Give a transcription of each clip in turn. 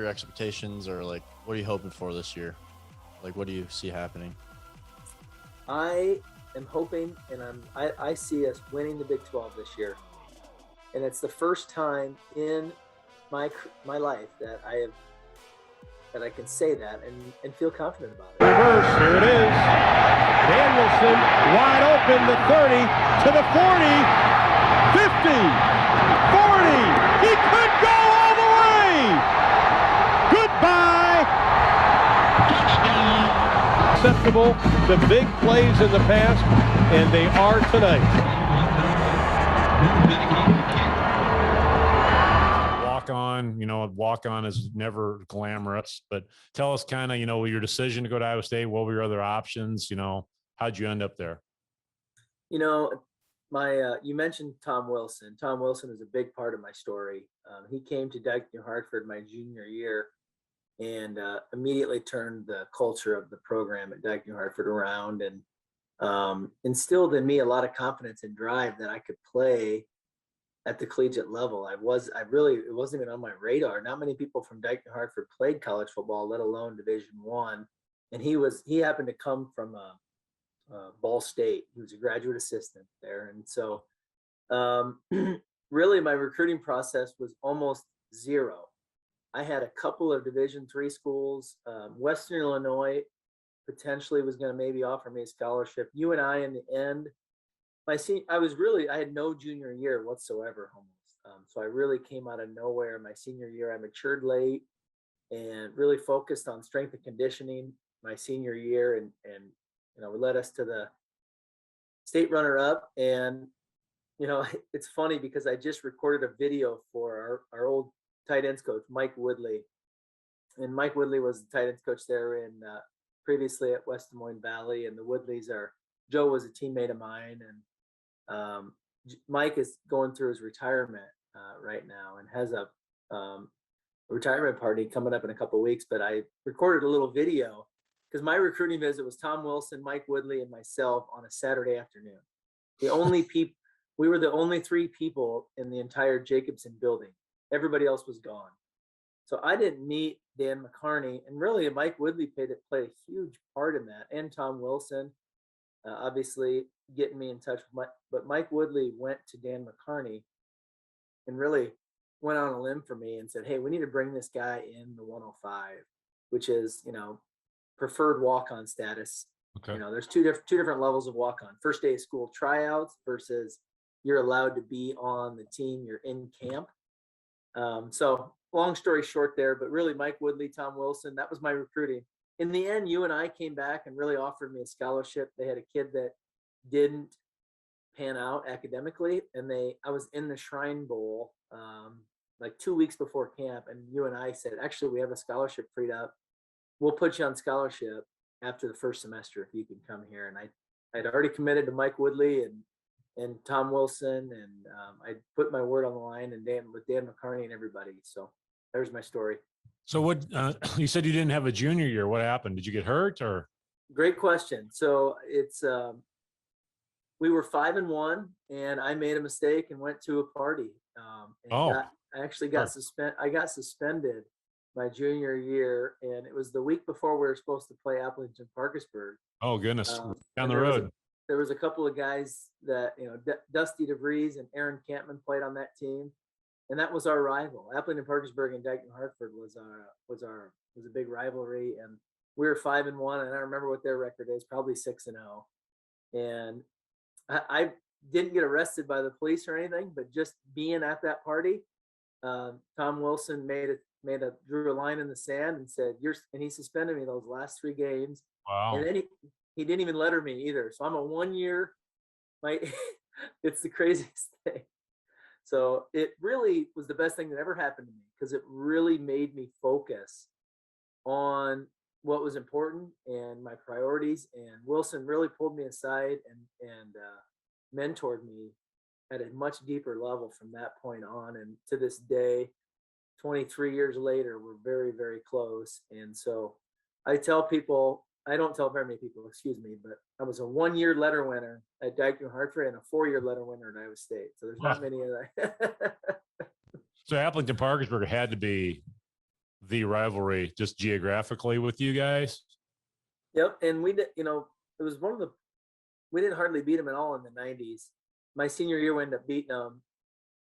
your expectations, or like what are you hoping for this year? Like what do you see happening? I am hoping, and I see us winning the Big 12 this year, and it's the first time in my life that I can say that and feel confident about it. Reverse, here it is. Danielsen wide open, the 30 to the 40, 50, 40. He could go all the way. Goodbye. Acceptable to big plays in the past, and they are tonight. Walk on is never glamorous, but tell us kind of, your decision to go to Iowa State. What were your other options? How'd you end up there? You mentioned Tom Wilson. Tom Wilson is a big part of my story. He came to Dyke New Hartford my junior year and immediately turned the culture of the program at Dyke New Hartford around and instilled in me a lot of confidence and drive that I could play at the collegiate level. It wasn't even on my radar. Not many people from Dyke New Hartford played college football, let alone Division I. And he happened to come from Ball State. He was a graduate assistant there. And so really my recruiting process was almost zero. I had a couple of Division III schools. Western Illinois potentially was going to maybe offer me a scholarship. UNI in the end. I had no junior year whatsoever almost. So I really came out of nowhere my senior year. I matured late and really focused on strength and conditioning my senior year. And it led us to the state runner up. And, it's funny because I just recorded a video for our old tight ends coach, Mike Woodley. And Mike Woodley was the tight ends coach there previously at West Des Moines Valley. And the Woodleys Joe was a teammate of mine. And Mike is going through his retirement right now and has a retirement party coming up in a couple of weeks. But I recorded a little video because my recruiting visit was Tom Wilson, Mike Woodley, and myself on a Saturday afternoon. We were the only three people in the entire Jacobson building. Everybody else was gone. So I didn't meet Dan McCarney, and really Mike Woodley played a huge part in that, and Tom Wilson. Obviously getting me in touch with but Mike Woodley went to Dan McCarney and really went on a limb for me and said, hey, we need to bring this guy in the 105, which is, preferred walk-on status. Okay. There's two different levels of walk-on. First day of school tryouts versus you're allowed to be on the team, you're in camp. So long story short there, but really Mike Woodley, Tom Wilson, that was my recruiting. In the end, UNI came back and really offered me a scholarship. They had a kid that didn't pan out academically, and I was in the Shrine Bowl like 2 weeks before camp, and UNI said, actually, we have a scholarship freed up. We'll put you on scholarship after the first semester if you can come here. And I'd already committed to Mike Woodley and Tom Wilson, and I put my word on the line and with Dan McCarney and everybody. So there's my story. So what you said you didn't have a junior year. What happened? Did you get hurt or? Great question. So it's we were 5-1, and I made a mistake and went to a party. I actually got suspended. I got suspended my junior year, and it was the week before we were supposed to play Appleton Parkersburg. Oh goodness, down the road. There was a couple of guys that Dusty DeVries and Aaron Campman played on that team. And that was our rival. Appleton Parkersburg and Dyke New Hartford was a big rivalry, and we were 5-1. And I remember what their record is, probably 6-0. And I didn't get arrested by the police or anything, but just being at that party, Tom Wilson drew a line in the sand and said, and he suspended me those last 3 games. Wow. And then he didn't even letter me either. So I'm a 1 year. It's the craziest thing. So it really was the best thing that ever happened to me because it really made me focus on what was important and my priorities. And Wilson really pulled me aside and mentored me at a much deeper level from that point on. And to this day, 23 years later, we're very, very close. And so I don't tell very many people, but I was a 1 year letter winner at Dyke New Hartford and a 4 year letter winner at Iowa State. So there's not many of that. So Appleton Parkersburg had to be the rivalry just geographically with you guys? Yep. And we did, it was we didn't hardly beat them at all in the 90s. My senior year, we ended up beating them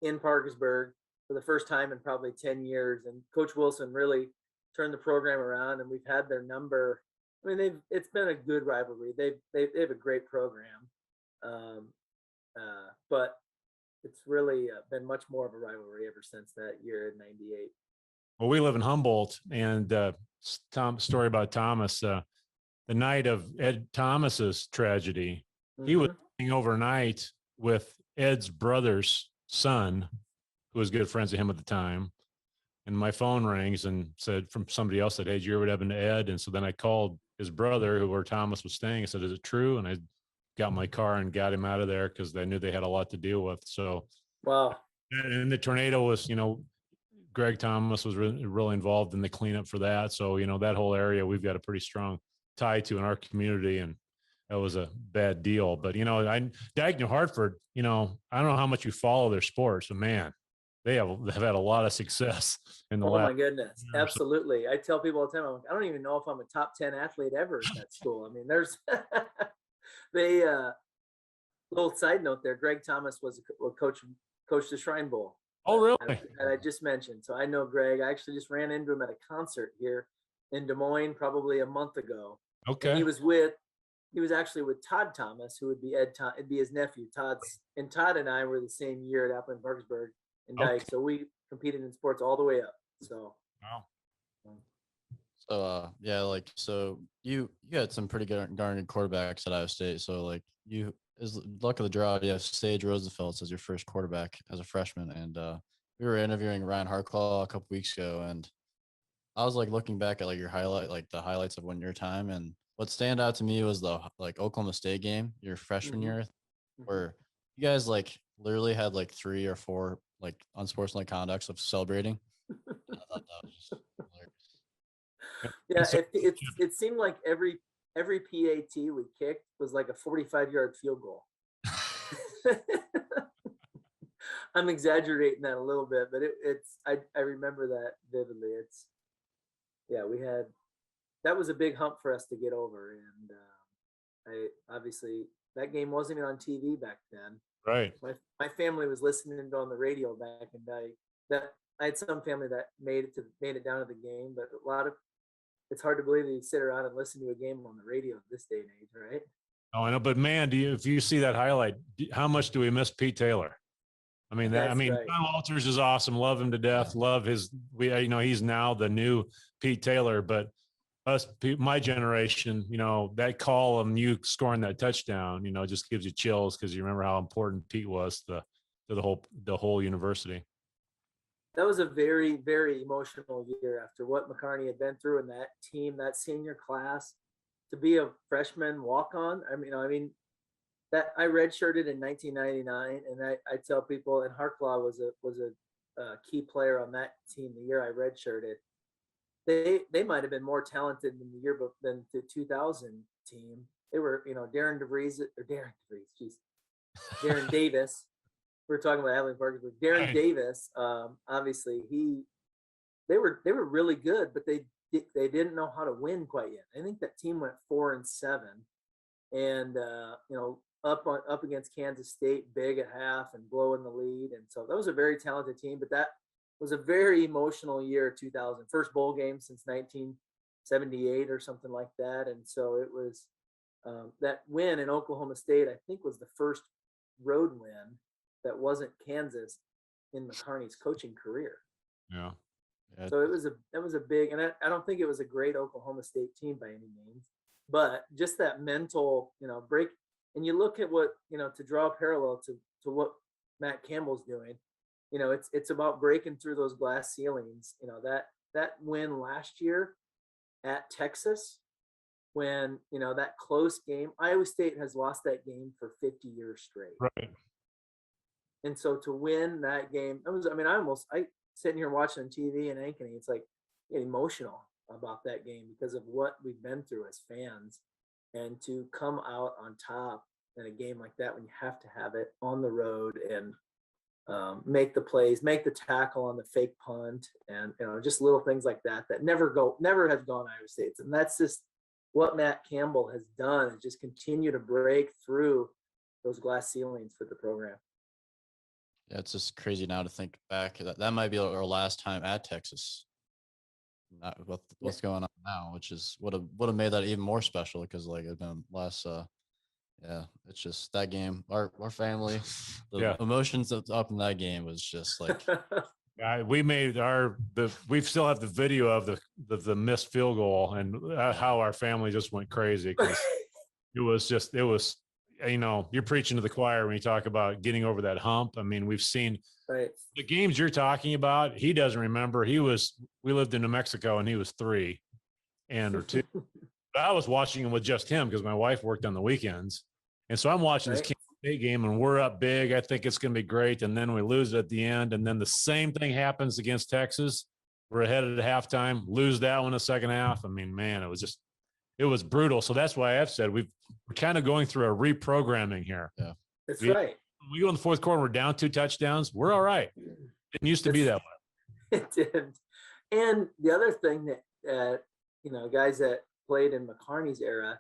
in Parkersburg for the first time in probably 10 years. And Coach Wilson really turned the program around, and we've had their number. I mean, it's been a good rivalry. They have a great program. But it's really been much more of a rivalry ever since that year in '98. Well, we live in Humboldt, and story about Thomas. The night of Ed Thomas's tragedy, he was staying overnight with Ed's brother's son, who was good friends of him at the time. And my phone rings and said from somebody else said, "Hey, did you ever what happened to Ed?" And so then I called his brother, where Thomas was staying. I said, "Is it true?" And I got my car and got him out of there because I knew they had a lot to deal with. So, wow. And the tornado was, Greg Thomas was really involved in the cleanup for that. So, that whole area we've got a pretty strong tie to in our community, and that was a bad deal. But Dag New Hartford, I don't know how much you follow their sports, but man, they've had a lot of success in the last. Oh my goodness, absolutely! I tell people all the time, I don't even know if I'm a top 10 athlete ever at that school. I mean, there's they. Little side note there, Greg Thomas was a coach the Shrine Bowl. Oh, really? And I just mentioned. So I know Greg. I actually just ran into him at a concert here in Des Moines probably a month ago. Okay. And he was actually with Todd Thomas, who would be it'd be his nephew. Todd and I were the same year at Appleton Parkersburg and Dyke. So we competed in sports all the way up. So wow. So so you had some pretty darn good quarterbacks at Iowa State. So like you is luck of the draw, you have Sage Roosevelt as your first quarterback as a freshman. And we were interviewing Ryan Harklaw a couple weeks ago, and I was like looking back at like your the highlights of your time, and what stand out to me was the Oklahoma State game, your freshman year, where you guys like literally had like 3 or 4 like unsportsmanlike conducts of celebrating. I thought that was just hilarious. Yeah, it seemed like every PAT we kicked was like a 45-yard field goal. I'm exaggerating that a little bit, but I remember that vividly. That was a big hump for us to get over, and I obviously that game wasn't even on TV back then. Right. My family was listening on the radio back in that I had some family that made it down to the game, but it's hard to believe that you sit around and listen to a game on the radio this day and age, right? Oh, I know, but man, if you see that highlight, how much do we miss Pete Taylor? I mean, right. John Walters is awesome. Love him to death. Love he's now the new Pete Taylor, but my generation, that call and you scoring that touchdown, just gives you chills because you remember how important Pete was to the whole university. That was a very, very emotional year after what McCarney had been through in that team, that senior class. To be a freshman walk-on, I mean, that I redshirted in 1999, and I tell people, and Harklaw was a key player on that team the year I redshirted. They might have been more talented than than the 2000 team. They were, Darren Davis. We're talking about Abilene Parkersburg. Darren Davis, obviously they were really good, but they didn't know how to win quite yet. I think that team went 4-7, and up against Kansas State big at half and blowing the lead, and so that was a very talented team. But that was a very emotional year, 2000, first bowl game since 1978 or something like that, and so it was that win in Oklahoma State. I think was the first road win that wasn't Kansas in McCarney's coaching career. Yeah. So that was a big, and I don't think it was a great Oklahoma State team by any means, but just that mental, break. And you look at what, to draw a parallel to what Matt Campbell's doing, it's about breaking through those glass ceilings. That win last year at Texas, when, that close game, Iowa State has lost that game for 50 years straight. Right. And so to win that game, I sitting here watching on TV in Ankeny, it's like get emotional about that game because of what we've been through as fans, and to come out on top in a game like that when you have to have it on the road. And make the plays, make the tackle on the fake punt, and just little things like that never have gone Iowa State's, and that's just what Matt Campbell has done, is just continue to break through those glass ceilings for the program. Yeah, it's just crazy now to think back. That might be our last time at Texas. Not with what's going on now, which is would have made that even more special, because like it's been less. Yeah, it's just that game. Our family, the emotions that's up in that game was just like. We made we still have the video of the missed field goal, and how our family just went crazy, because it was you're preaching to the choir when you talk about getting over that hump. I mean, we've seen the games you're talking about. He doesn't remember. We lived in New Mexico and he was 3 or 2. But I was watching him with just him because my wife worked on the weekends. And so I'm watching this Kansas State game, and we're up big. I think it's going to be great. And then we lose it at the end. And then the same thing happens against Texas. We're ahead at halftime, lose that one in the second half. I mean, man, it was brutal. So that's why I've said we're kind of going through a reprogramming here. Yeah, that's right. We go in the fourth quarter, we're down 2 touchdowns. We're all right. It used to be that way. It did. And the other thing that, guys that played in McCarney's era,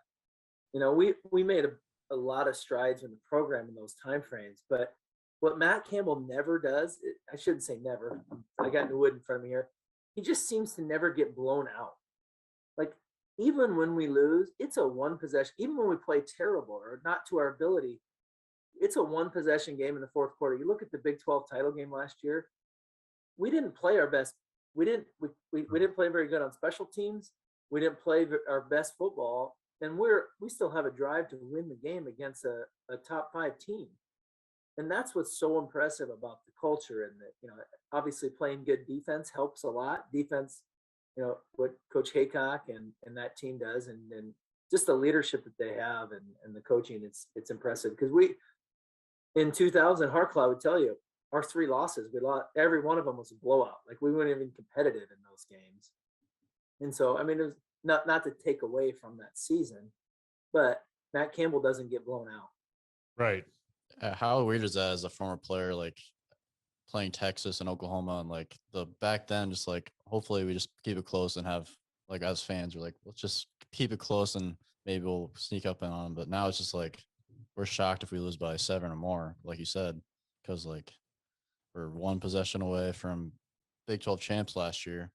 we made a lot of strides in the program in those timeframes. But what Matt Campbell never does, I shouldn't say never. I got the wood in front of me here. He just seems to never get blown out. Like, even when we lose, it's a 1 possession. Even when we play terrible or not to our ability, it's a 1 possession game in the fourth quarter. You look at the Big 12 title game last year. We didn't play our best. We didn't play very good on special teams. We didn't play our best football, and we still have a drive to win the game against a top 5 team. And that's what's so impressive about the culture. And that, obviously playing good defense helps a lot. Defense, what Coach Haycock and that team does, and just the leadership that they have and the coaching, it's impressive. Because in 2000, Harklaw would tell you, our 3 losses, we lost, every one of them was a blowout. Like, we weren't even competitive in those games. And so, I mean, it was not to take away from that season, but Matt Campbell doesn't get blown out. Right. How weird is that as a former player, like playing Texas and Oklahoma, and like back then, just like, hopefully we just keep it close and have, like, as fans, we're like, let's just keep it close and maybe we'll sneak up and on. But now it's just like, we're shocked if we lose by 7 or more, like you said, because like we're 1 possession away from Big 12 champs last year.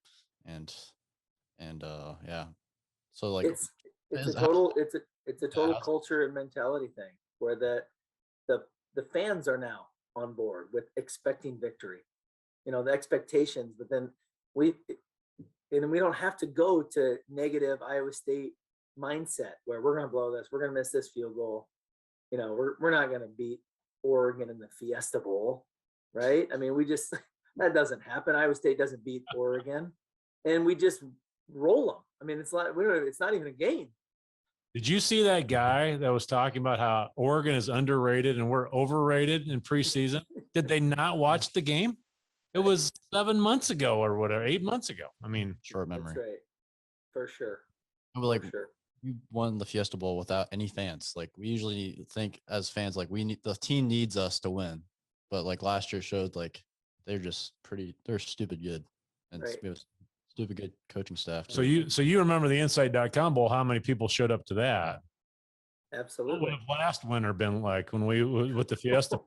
And yeah. So like it's a total culture and mentality thing, where the fans are now on board with expecting victory, the expectations, but then we don't have to go to negative Iowa State mindset where we're going to blow this, we're going to miss this field goal. We're not going to beat Oregon in the Fiesta Bowl, right? I mean, that doesn't happen. Iowa State doesn't beat Oregon, and we just roll them. I mean, it's not even a game. Did you see that guy that was talking about how Oregon is underrated and we're overrated in preseason? Did they not watch the game? It was 7 months ago or whatever, 8 months ago. I mean, short memory. That's right. For sure. But like, we won the Fiesta Bowl without any fans. Like, we usually think as fans, like, the team needs us to win. But like last year showed, like, they're stupid good. And we have stupid good coaching staff. So you remember the Inside.com Bowl, how many people showed up to that? Absolutely. What would have last winter been like when we with the Fiesta?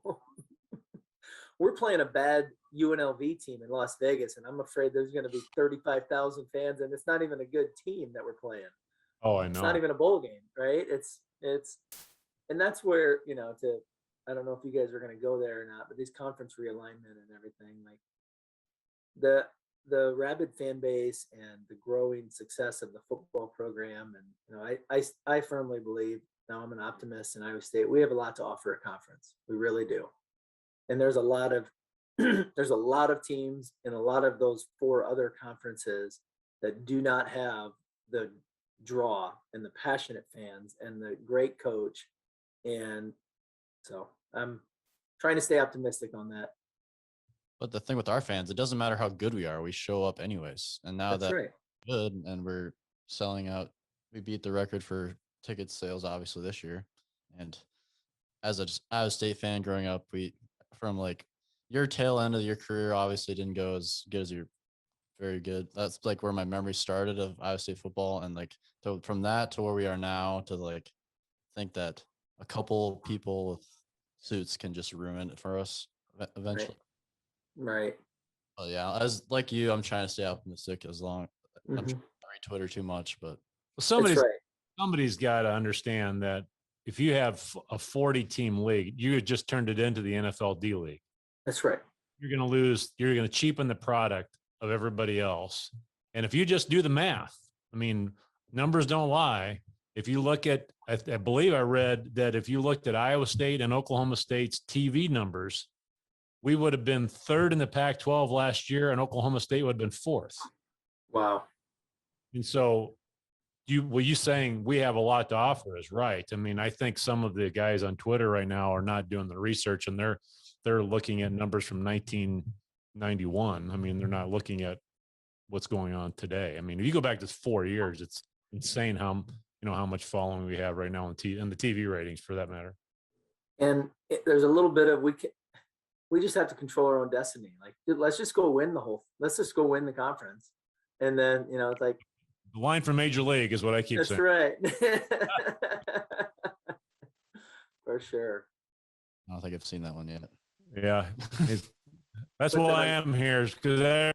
We're playing a bad UNLV team in Las Vegas, and I'm afraid there's going to be 35,000 fans, and it's not even a good team that we're playing. Oh, I know. It's not even a bowl game, right? And that's where, I don't know if you guys are going to go there or not, but these conference realignment and everything, like the rabid fan base and the growing success of the football program. And, I firmly believe, now I'm an optimist in Iowa State, we have a lot to offer a conference. We really do. And there's a lot of teams in a lot of those 4 other conferences that do not have the draw and the passionate fans and the great coach. And so I'm trying to stay optimistic on that. But the thing with our fans, it doesn't matter how good we are, we show up anyways. And now That's right. Good, and we're selling out. We beat the record for ticket sales, obviously, this year. And as a Iowa State fan growing up, from like your tail end of your career obviously didn't go as good as your very good. That's like where my memory started of Iowa State football, and like from that to where we are now to like think that a couple people with suits can just ruin it for us eventually. Right. But yeah, as like you, I'm trying to stay optimistic as long. I'm Mhm. trying to read Twitter too much, but That's somebody's right. somebody's got to understand that if you have a 40-team league, you just turned it into the NFL D League. That's right. You're going to lose. You're going to cheapen the product of everybody else. And if you just do the math, I mean, numbers don't lie. If you look at, I believe I read that if you looked at Iowa State and Oklahoma State's TV numbers, we would have been third in the Pac-12 last year, and Oklahoma State would have been fourth. Wow. And so, you saying we have a lot to offer is right. I mean, I think some of the guys on Twitter right now are not doing the research, and they're looking at numbers from 1991. I mean, they're not looking at what's going on today. I mean, if you go back to 4 years, it's insane how much following we have right now in the TV ratings for that matter. And there's a little bit of we just have to control our own destiny. Like, dude, let's just go win the conference, and then it's like The line from Major League is what I keep that's saying. right. For sure. I don't think I've seen that one yet. Yeah, that's why I am here, because this.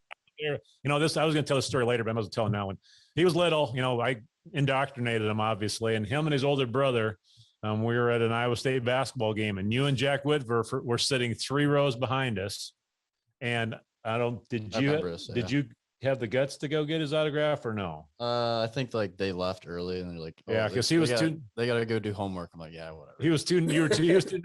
I was going to tell the story later, but I was telling now. When he was little, I indoctrinated him obviously, and him and his older brother. We were at an Iowa State basketball game, and you and Jack Whitver were sitting 3 rows behind us. And did you have the guts to go get his autograph or no? I think like they left early, and they're like, yeah, because he was too. They got to go do homework. I'm like, yeah, whatever. He was too. He was too nervous to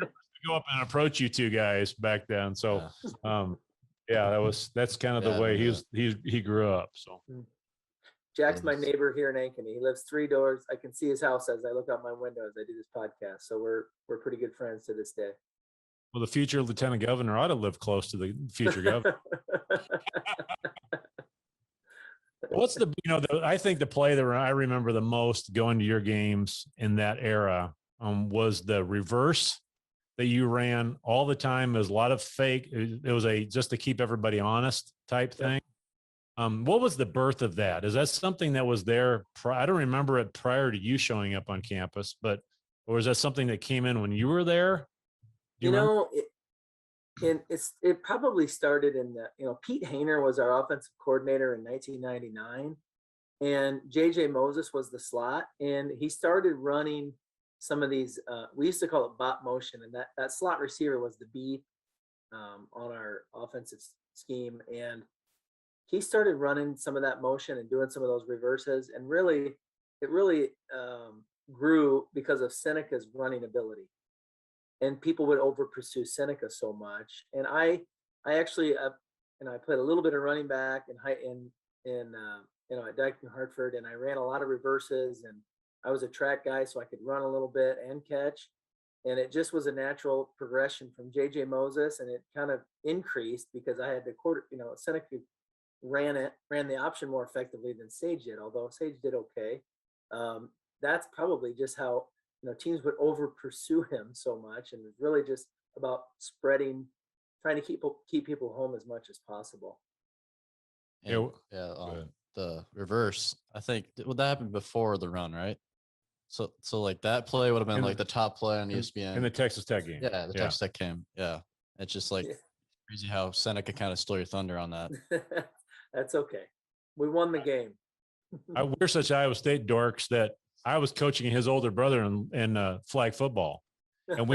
go up and approach you two guys back then. So, that's kind of the way he grew up. So. Jack's my neighbor here in Ankeny. He lives 3 doors. I can see his house as I look out my window as I do this podcast. So we're pretty good friends to this day. Well, the future lieutenant governor ought to live close to the future governor. What's I think the play that I remember the most going to your games in that era was the reverse that you ran all the time. There's a lot of fake. It was just to keep everybody honest type thing. What was the birth of that? Is that something that was there? I don't remember it prior to you showing up on campus, or is that something that came in when you were there? It probably started in Pete Hayner was our offensive coordinator in 1999, and JJ Moses was the slot, and he started running some of these. We used to call it bot motion, and that slot receiver was the B on our offensive scheme, and he started running some of that motion and doing some of those reverses, and it really grew because of Seneca's running ability, and people would over pursue Seneca so much. And I actually I played a little bit of running back at Dyke, New Hartford, and I ran a lot of reverses, and I was a track guy, so I could run a little bit and catch, and it just was a natural progression from JJ Moses, and it kind of increased because I had the Seneca ran the option more effectively than Sage did, although Sage did okay. That's probably just how teams would over pursue him so much, and it's really just about trying to keep people home as much as possible. And, the reverse, I think that happened before the run, right? So like that play would have been like the top play on ESPN in the Texas Tech game. Yeah, Texas Tech game. Yeah, it's just like crazy how Seneca kind of stole your thunder on that. That's okay. We won the game. We're such Iowa State dorks that I was coaching his older brother in flag football, and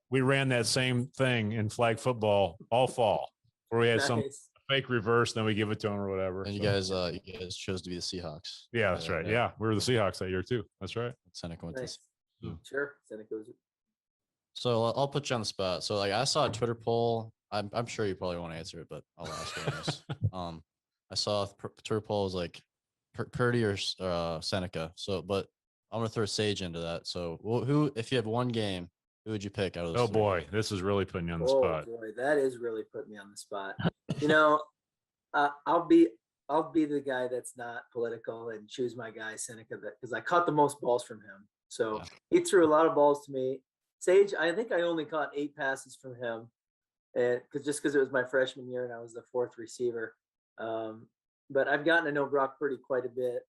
we ran that same thing in flag football all fall, where we had some fake reverse, then we give it to him or whatever. And you guys chose to be the Seahawks. Yeah, that's right. Yeah, we were the Seahawks that year too. That's right. Seneca went to. Sure, Seneca was. So I'll put you on the spot. So like I saw a Twitter poll. I'm sure you probably won't answer it, but I'll ask you this. I saw a Twitter poll was like Purdy or Seneca. So, but I'm gonna throw Sage into that. So, who, if you had one game, who would you pick out of those? Oh boy, this is really putting you on the spot. Oh boy, that is really putting me on the spot. I'll be the guy that's not political and choose my guy Seneca because I caught the most balls from him. So he threw a lot of balls to me. Sage, I think I only caught 8 passes from him. and because it was my freshman year and I was the fourth receiver. But I've gotten to know Brock Purdy quite a bit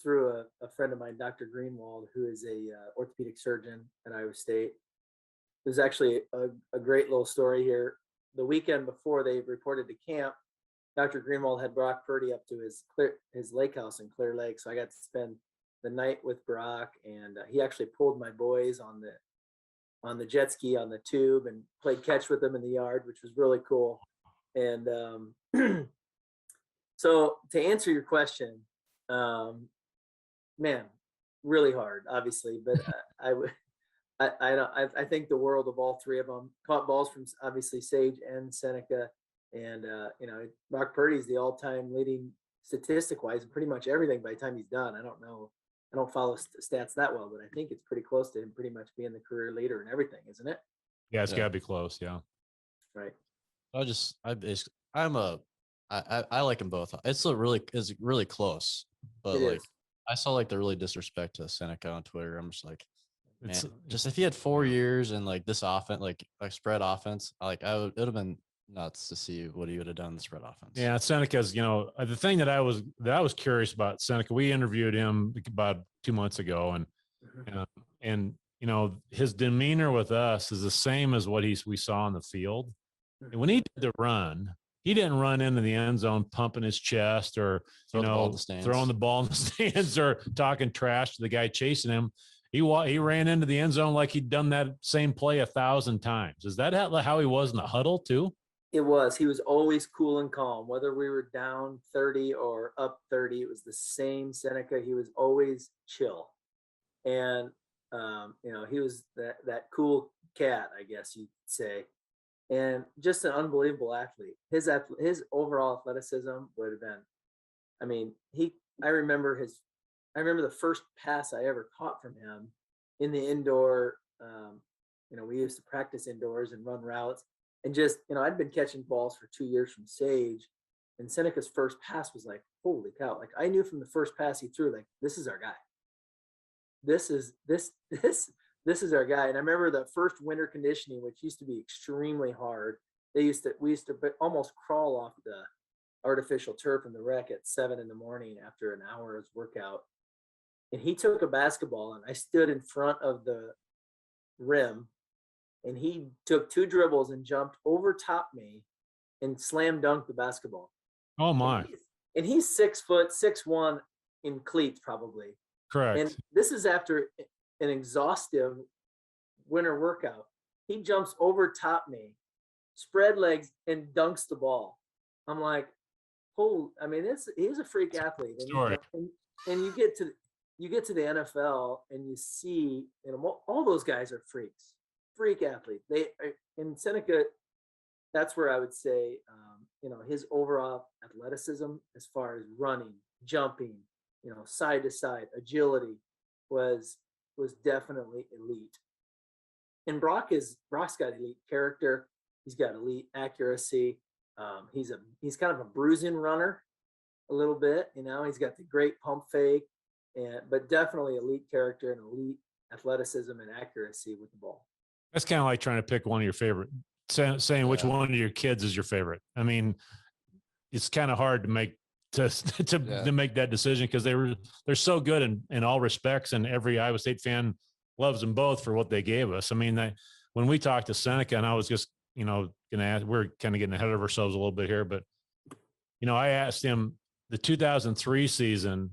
through a friend of mine, Dr. Greenwald, who is a orthopedic surgeon at Iowa State. There's actually a great little story here. The weekend before they reported to camp, Dr. Greenwald had Brock Purdy up to his lake house in Clear Lake, so I got to spend the night with Brock, and he actually pulled my boys on the jet ski on the tube and played catch with them in the yard, which was really cool. And so to answer your question, man, really hard, obviously, but I think the world of all three of them. Caught balls from obviously Sage and Seneca, and Brock Purdy's the all-time leading statistic-wise in pretty much everything by the time he's done. I don't know. I don't follow stats that well, but I think it's pretty close to him pretty much being the career leader and everything, isn't it? Yeah, it's got to be close. Yeah. Right. I like them both. It's really close, but I saw like the really disrespect to Seneca on Twitter. I'm just like, man, just if he had 4 years and like this offense, like spread offense, it would have been nuts to see what he would have done in the spread offense. Yeah, Seneca's, the thing that I was curious about Seneca, we interviewed him about 2 months ago, and his demeanor with us is the same as what we saw on the field. And when he did the run, he didn't run into the end zone pumping his chest or throwing the ball in the stands or talking trash to the guy chasing him. He ran into the end zone like he'd done that same play 1,000 times. Is that how he was in the huddle too? It was. He was always cool and calm, whether we were down 30 or up 30. It was the same Seneca. He was always chill, and he was that cool cat, I guess you'd say, and just an unbelievable athlete. His overall athleticism would have been. I mean, I remember the first pass I ever caught from him in the indoor. We used to practice indoors and run routes. And just, I'd been catching balls for 2 years from Sage, and Seneca's first pass was like, holy cow. Like I knew from the first pass he threw, like, this is our guy. This is our guy. And I remember the first winter conditioning, which used to be extremely hard. We used to almost crawl off the artificial turf in the rec at 7 a.m. after an hour's workout. And he took a basketball and I stood in front of the rim, and he took 2 dribbles and jumped over top me and slam dunked the basketball. Oh my. And he's 6 foot, 6'1" in cleats probably. Correct. And this is after an exhaustive winter workout. He jumps over top me, spread legs, and dunks the ball. I'm like, he's a freak athlete. And you get to the NFL and you see, all those guys are freaks. Freak athlete. In Seneca, that's where I would say, his overall athleticism as far as running, jumping, side to side, agility was definitely elite. And Brock's got elite character. He's got elite accuracy. He's kind of a bruising runner a little bit. He's got the great pump fake, but definitely elite character and elite athleticism and accuracy with the ball. That's kind of like trying to pick one of your favorite, saying which one of your kids is your favorite. I mean, it's kind of hard to make make that decision because they're so good in all respects, and every Iowa State fan loves them both for what they gave us. I mean, when we talked to Seneca, and I was just going to ask, we're kind of getting ahead of ourselves a little bit here, but I asked him the 2003 season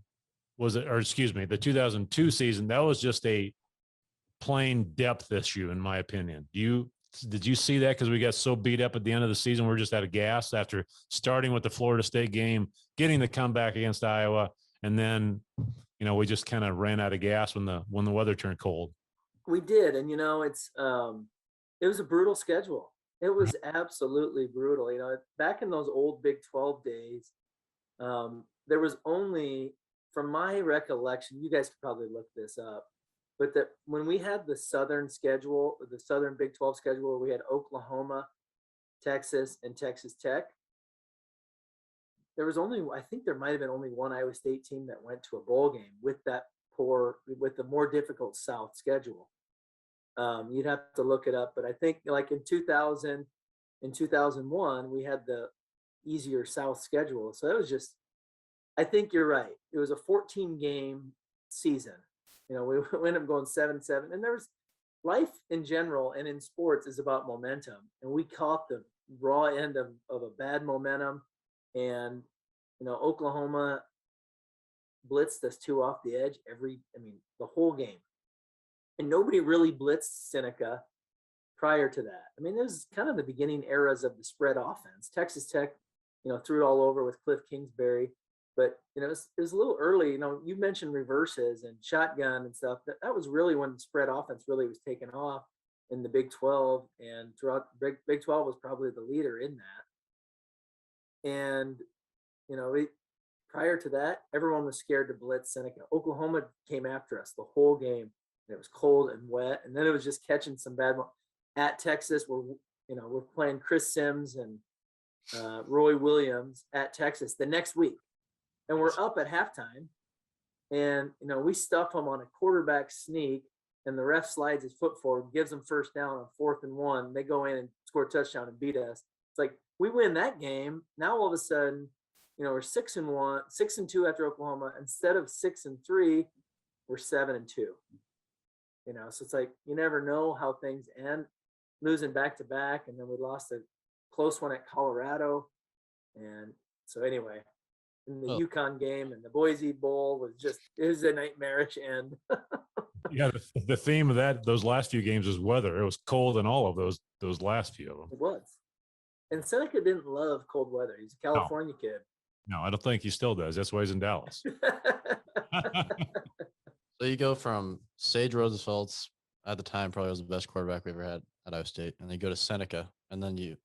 the 2002 season, that was just a plain depth issue, in my opinion. Did you see that? Because we got so beat up at the end of the season, we're just out of gas after starting with the Florida State game, getting the comeback against Iowa, and then we just kind of ran out of gas when the weather turned cold. We did, and it was a brutal schedule. It was absolutely brutal. Back in those old Big 12 days, there was only, from my recollection, you guys could probably look this up, but that when we had the Southern schedule, the Southern Big 12 schedule, where we had Oklahoma, Texas, and Texas Tech, I think there might have been only one Iowa State team that went to a bowl game with the more difficult South schedule. You'd have to look it up, but I think like in 2000, in 2001, we had the easier South schedule. So it was just, I think you're right. It was a 14 game season. You know, we ended up going 7-7, and there's life in general and in sports is about momentum. And we caught the raw end of a bad momentum. And, you know, Oklahoma blitzed us 2 off the edge the whole game. And nobody really blitzed Seneca prior to that. I mean, this is kind of the beginning eras of the spread offense. Texas Tech, you know, threw it all over with Cliff Kingsbury. But, you know, it was a little early. You know, you mentioned reverses and shotgun and stuff. That was really when the spread offense really was taken off in the Big 12. And throughout Big 12 was probably the leader in that. And, you know, prior to that, everyone was scared to blitz Seneca. Oklahoma came after us the whole game. And it was cold and wet. And then it was just catching some bad at Texas. We're playing Chris Sims and Roy Williams at Texas the next week. And we're up at halftime, and, you know, we stuff them on a quarterback sneak, and the ref slides his foot forward, gives them first down on 4th and 1. They go in and score a touchdown and beat us. It's like, we win that game. Now all of a sudden, you know, we're 6-1, 6-2 after Oklahoma. Instead of 6-3, we're 7-2. You know, so it's like, you never know how things end. Losing back to back, and then we lost a close one at Colorado. And so anyway, in the UConn game and the Boise Bowl it was a nightmarish end. Yeah, the theme of those last few games is weather. It was cold in all of those last few of them. It was. And Seneca didn't love cold weather. He's a California kid. No, I don't think he still does. That's why he's in Dallas. So you go from Sage Roosevelt's, at the time, probably was the best quarterback we ever had at Iowa State, and then you go to Seneca, and then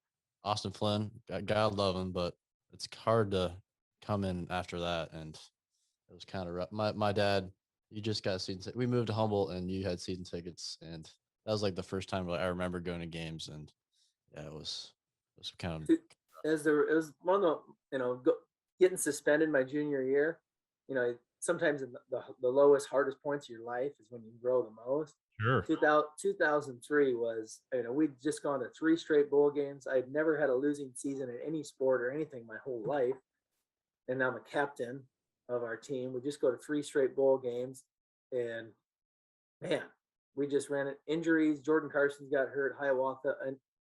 Austin Flynn, God love him, but it's hard to come in after that, and it was kind of rough. My dad, you just got season. We moved to Humboldt, and you had season tickets, and that was like the first time I remember going to games, and yeah, it was kind of. It was one of the, you know, getting suspended my junior year. You know, sometimes the lowest, hardest points of your life is when you grow the most. Sure. 2003 was, you know, we'd just gone to 3 straight bowl games. I'd never had a losing season in any sport or anything my whole life. And now I'm a captain of our team. We just go to 3 straight bowl games. And, man, we just ran it. Injuries. Jordan Carson's got hurt. Hiawatha, a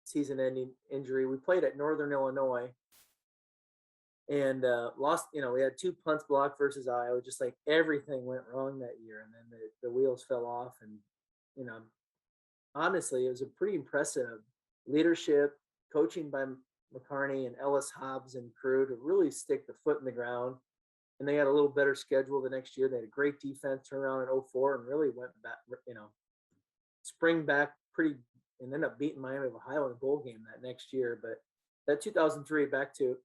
season-ending injury. We played at Northern Illinois. And lost, you know, we had 2 punts blocked versus Iowa. Just like everything went wrong that year. And then the wheels fell off. And, you know, honestly, it was a pretty impressive leadership, coaching by McCarney and Ellis Hobbs and crew to really stick the foot in the ground. And they had a little better schedule the next year. They had a great defense turnaround in 04 and really went back, you know, spring back pretty, and ended up beating Miami of Ohio in the bowl game that next year. But that 2003, back to,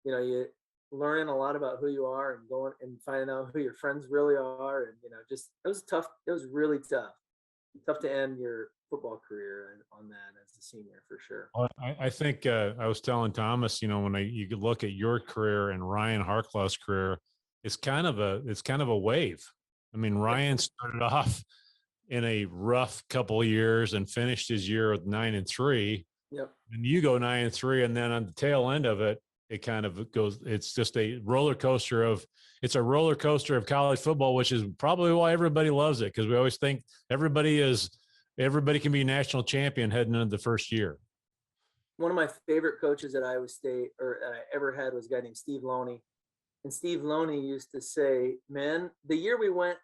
you know, you learning a lot about who you are and going and finding out who your friends really are. And, you know, just, it was tough. It was really tough to end your football career on that as a senior, for sure. Well, I think I was telling Thomas, you know, when you could look at your career and Ryan Harklaw's career, it's kind of a wave. I mean, Ryan started off in a rough couple of years and finished his year with 9-3. Yep. And you go 9-3, and then on the tail end of it, it kind of goes. It's just a roller coaster of college football, which is probably why everybody loves it, because we always think everybody can be national champion heading into the first year. One of my favorite coaches at Iowa State, or that I ever had, was a guy named Steve Loney. And Steve Loney used to say, "Man, the year we went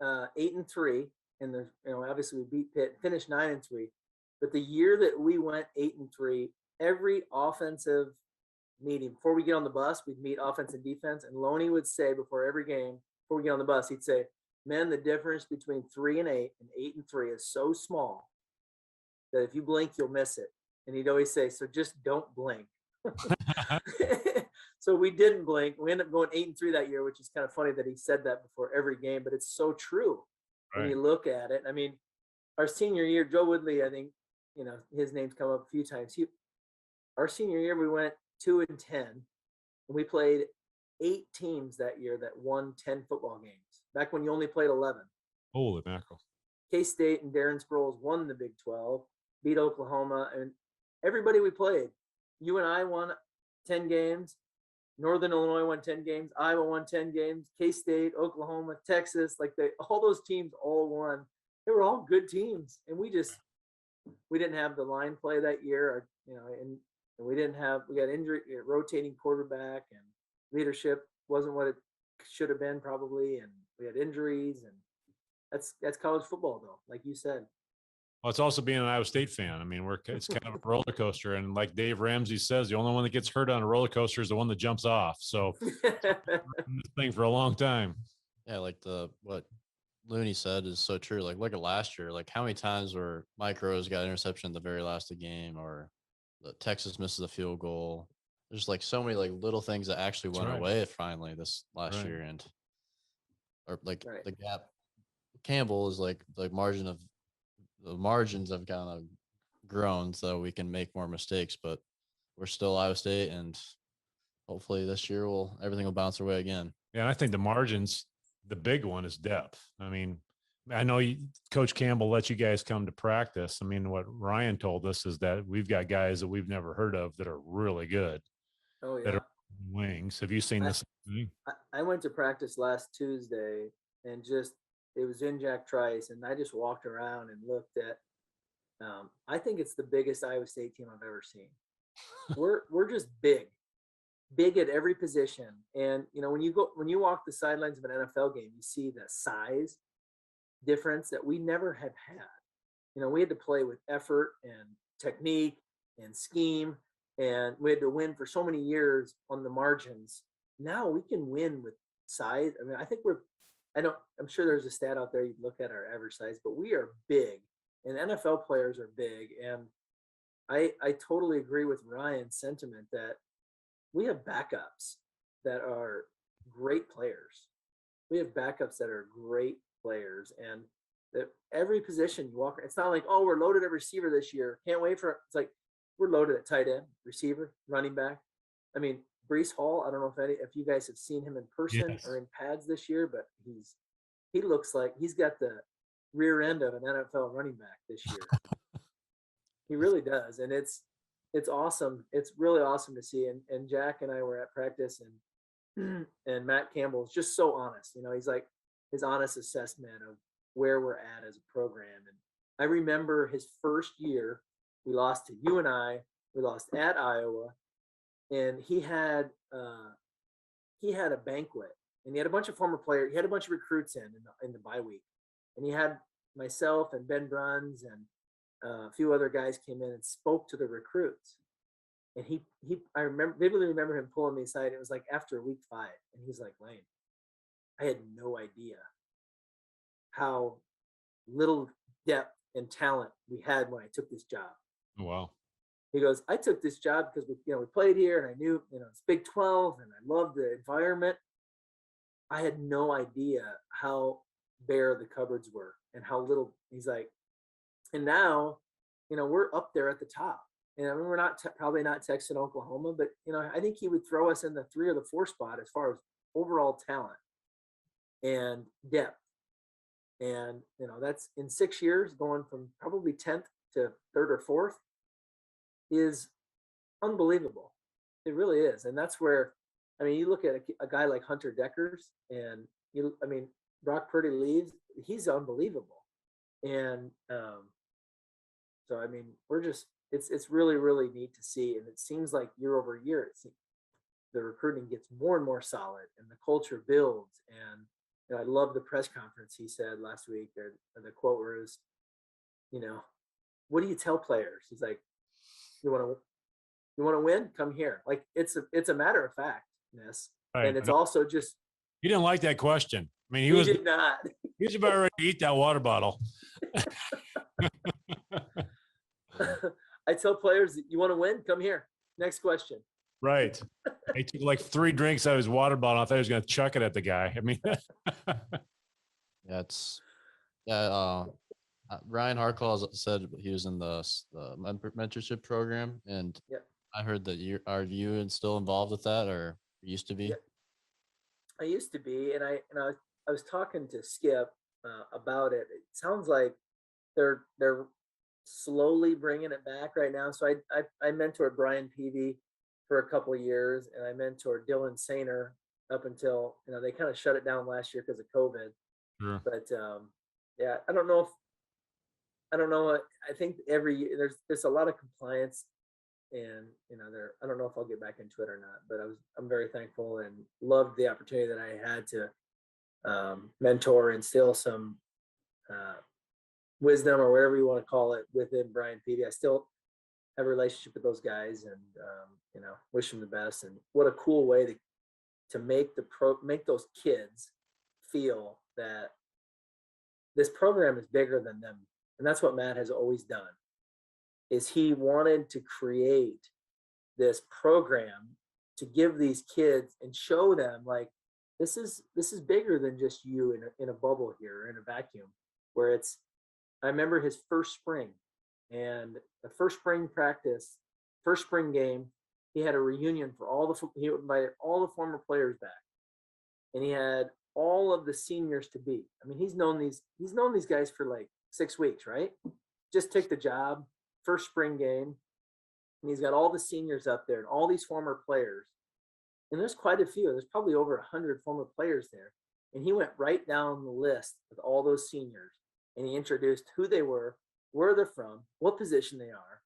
8-3, and obviously we beat Pitt, finished 9-3, but the year that we went 8-3, every offensive meeting before we get on the bus, we'd meet offense and defense, and Loney would say before every game, before we get on the bus, he'd say, 'Man, the difference between 3-8 and 8-3 is so small that if you blink, you'll miss it.' And he'd always say, 'So just don't blink.'" So we didn't blink. We ended up going 8-3 that year, which is kind of funny that he said that before every game, but it's so true when you look at it. I mean, our senior year, Joe Woodley, I think, you know, his name's come up a few times. Our senior year, we went 2-10, and we played 8 teams that year that won 10 football games. Back when you only played 11. Holy mackerel! K-State and Darren Sproles won the Big 12, beat Oklahoma, and everybody we played, UNI won 10 games. Northern Illinois won 10 games. Iowa won 10 games. K-State, Oklahoma, Texas, like all those teams all won. They were all good teams. And we didn't have the line play that year, or, and we got injury, rotating quarterback, and leadership wasn't what it should have been probably. And we had injuries, and that's college football though, like you said. Well, it's also being an Iowa State fan. I mean, it's kind of a roller coaster. And like Dave Ramsey says, the only one that gets hurt on a roller coaster is the one that jumps off. So this thing for a long time. Yeah, like what Looney said is so true. Like, look at last year. Like, how many times where Mike Rose got interception at the very last of the game, or the Texas misses a field goal. There's like so many like little things that actually went away finally this last year, and or like the gap. Campbell is like the margins have kind of grown, so we can make more mistakes, but we're still Iowa State, and hopefully this year everything will bounce our way again. Yeah, and I think the margins, the big one is depth. I mean, I know Coach Campbell let you guys come to practice. I mean, what Ryan told us is that we've got guys that we've never heard of that are really good. Oh yeah. That are wings. Have you seen this? I went to practice last Tuesday, and it was in Jack Trice, and I just walked around and looked at. I think it's the biggest Iowa State team I've ever seen. We're just big at every position, and when you walk the sidelines of an NFL game, you see the size difference that we never have had. We had to play with effort and technique and scheme, and we had to win for so many years on the margins. Now we can win with size. I mean, I think I'm sure there's a stat out there you can look at our average size, but we are big, and NFL players are big. And I totally agree with Ryan's sentiment that we have backups that are great players. We have backups that are great players, and that every position you walk, it's not like, oh, we're loaded at receiver this year. Can't wait for it. It's like we're loaded at tight end, receiver, running back. I mean, Brees Hall, I don't know if you guys have seen him in person or in pads this year, but he looks like he's got the rear end of an NFL running back this year. He really does. And it's awesome. It's really awesome to see. And Jack and I were at practice, and Matt Campbell is just so honest. He's like his honest assessment of where we're at as a program. And I remember his first year, we lost to UNI, we lost at Iowa, and he had a banquet, and he had a bunch of former players. He had a bunch of recruits in the bye week, and he had myself and Ben Bruns and a few other guys came in and spoke to the recruits. And I vividly remember him pulling me aside. It was like after week 5, and he's like, Lane, I had no idea how little depth and talent we had when I took this job. Oh, wow. He goes, I took this job because we played here, and I knew, it's Big 12, and I loved the environment. I had no idea how bare the cupboards were and how little. He's like, and now, we're up there at the top. And I mean, we're not probably not Texas and Oklahoma, but I think he would throw us in the 3 or the 4 spot as far as overall talent and depth. And that's in 6 years, going from probably 10th to 3rd or 4th is unbelievable. It really is. And that's where, I mean, you look at a guy like Hunter Deckers, and Brock Purdy leaves, he's unbelievable. And so I mean, it's really, really neat to see. And it seems like year over year, the recruiting gets more and more solid, and the culture builds. And I love the press conference he said last week, or the quote was, what do you tell players? He's like, you want to win? Come here. Like it's a matter of factness. Right. And it's also just. He didn't like that question. I mean, he did not. He was about ready to eat that water bottle. I tell players, you want to win? Come here. Next question. Right. He took like 3 drinks out of his water bottle. I thought he was going to chuck it at the guy. I mean, Ryan Harclaw said he was in the mentorship program, and I heard that are you still involved with that, or used to be? Yeah. I used to be, and I was talking to Skip about it. It sounds like they're slowly bringing it back right now. So I mentored Brian Peavy for a couple of years, and I mentored Dylan Sainer up until, they kind of shut it down last year because of COVID. Sure. But yeah, I don't know. I think every year there's a lot of compliance, and I don't know if I'll get back into it or not. But I'm very thankful and loved the opportunity that I had to mentor, instill some wisdom or whatever you want to call it within Brian Peavy. I still have a relationship with those guys, and wish them the best. And what a cool way to make those kids feel that this program is bigger than them. And that's what Matt has always done, is he wanted to create this program to give these kids and show them, like, this is bigger than just you in a bubble here, or in a vacuum, where I remember his first spring, and the first spring practice, first spring game, he had a reunion for he invited all the former players back, and he had all of the seniors to be. I mean, he's known these guys for like 6 weeks, right? Just took the job, first spring game, and he's got all the seniors up there and all these former players. And there's quite a few. There's probably over 100 former players there. And he went right down the list with all those seniors, and he introduced who they were, where they're from, what position they are,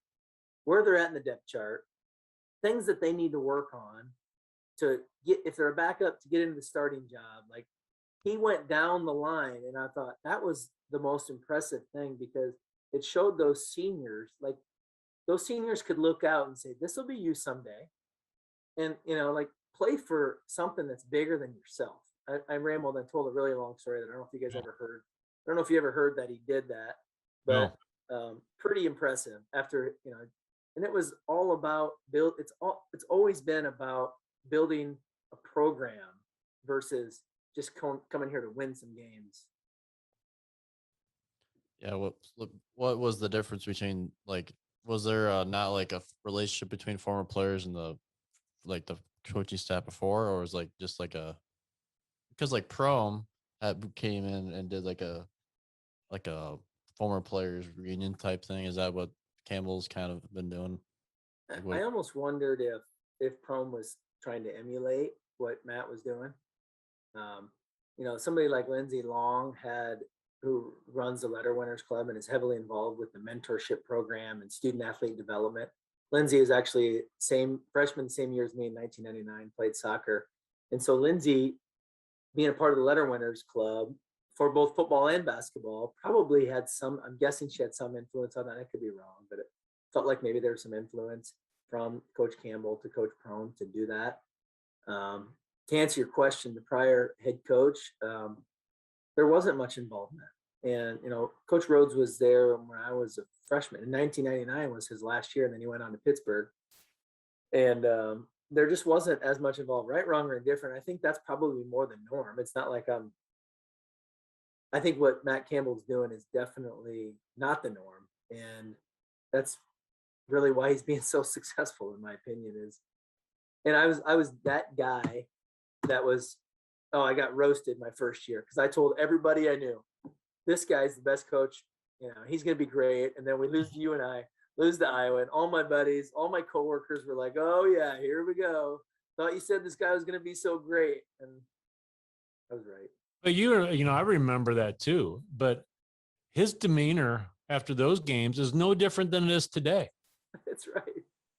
where they're at in the depth chart, things that they need to work on to get, if they're a backup, to get into the starting job. Like, he went down the line, and I thought that was the most impressive thing, because it showed those seniors, like, those seniors could look out and say, this will be you someday. And, like, play for something that's bigger than yourself. I rambled and told a really long story that I don't know if you guys ever heard. I don't know if you ever heard that he did that, but pretty impressive after, and it was all about it's always been about building a program versus just coming here to win some games. Yeah. What was the difference between, like, was there not like a relationship between former players and the coaching staff before, or was like just like because like Prom came in and did like a former players reunion type thing? Is that what Campbell's kind of been doing? I almost wondered if Prom was trying to emulate what Matt was doing. Somebody like Lindsay Long who runs the Letter Winners Club and is heavily involved with the mentorship program and student athlete development. Lindsay is actually freshman, same year as me in 1999, played soccer. And so Lindsay, being a part of the Letter Winners Club for both football and basketball, probably had I'm guessing she had some influence on that. I could be wrong, but it felt like maybe there was some influence from Coach Campbell to Coach Prone to do that. To answer your question, the prior head coach, there wasn't much involvement. And, Coach Rhodes was there when I was a freshman. In 1999 was his last year, and then he went on to Pittsburgh. And there just wasn't as much involved, right, wrong, or indifferent. I think that's probably more the norm. It's not like I think what Matt Campbell's doing is definitely not the norm. And that's really why he's being so successful, in my opinion. And I was that guy that was, I got roasted my first year because I told everybody I knew, this guy's the best coach. He's going to be great. And then we lose to UNI, lose to Iowa, and all my buddies, all my coworkers were like, oh yeah, here we go. Thought you said this guy was going to be so great. And I was right. But I remember that too. But his demeanor after those games is no different than it is today. That's right.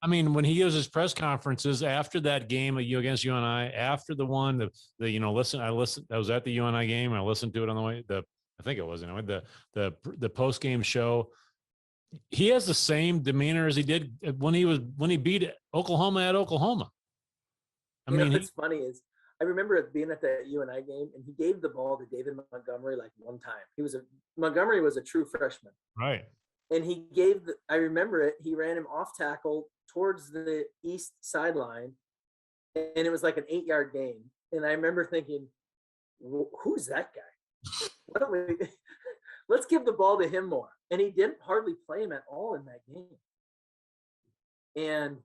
I mean, when he gives his press conferences after that game against UNI, after the one, I was at the UNI game. I listened to it on the way. I think it was the post game show. He has the same demeanor as he did when he beat Oklahoma at Oklahoma. I mean, what's funny is I remember being at the UNI game, and he gave the ball to David Montgomery like one time. Montgomery was a true freshman, right? And I remember it. He ran him off tackle towards the east sideline, and it was like an 8-yard gain. And I remember thinking, who's that guy? Why don't we let's give the ball to him more? And he didn't hardly play him at all in that game. And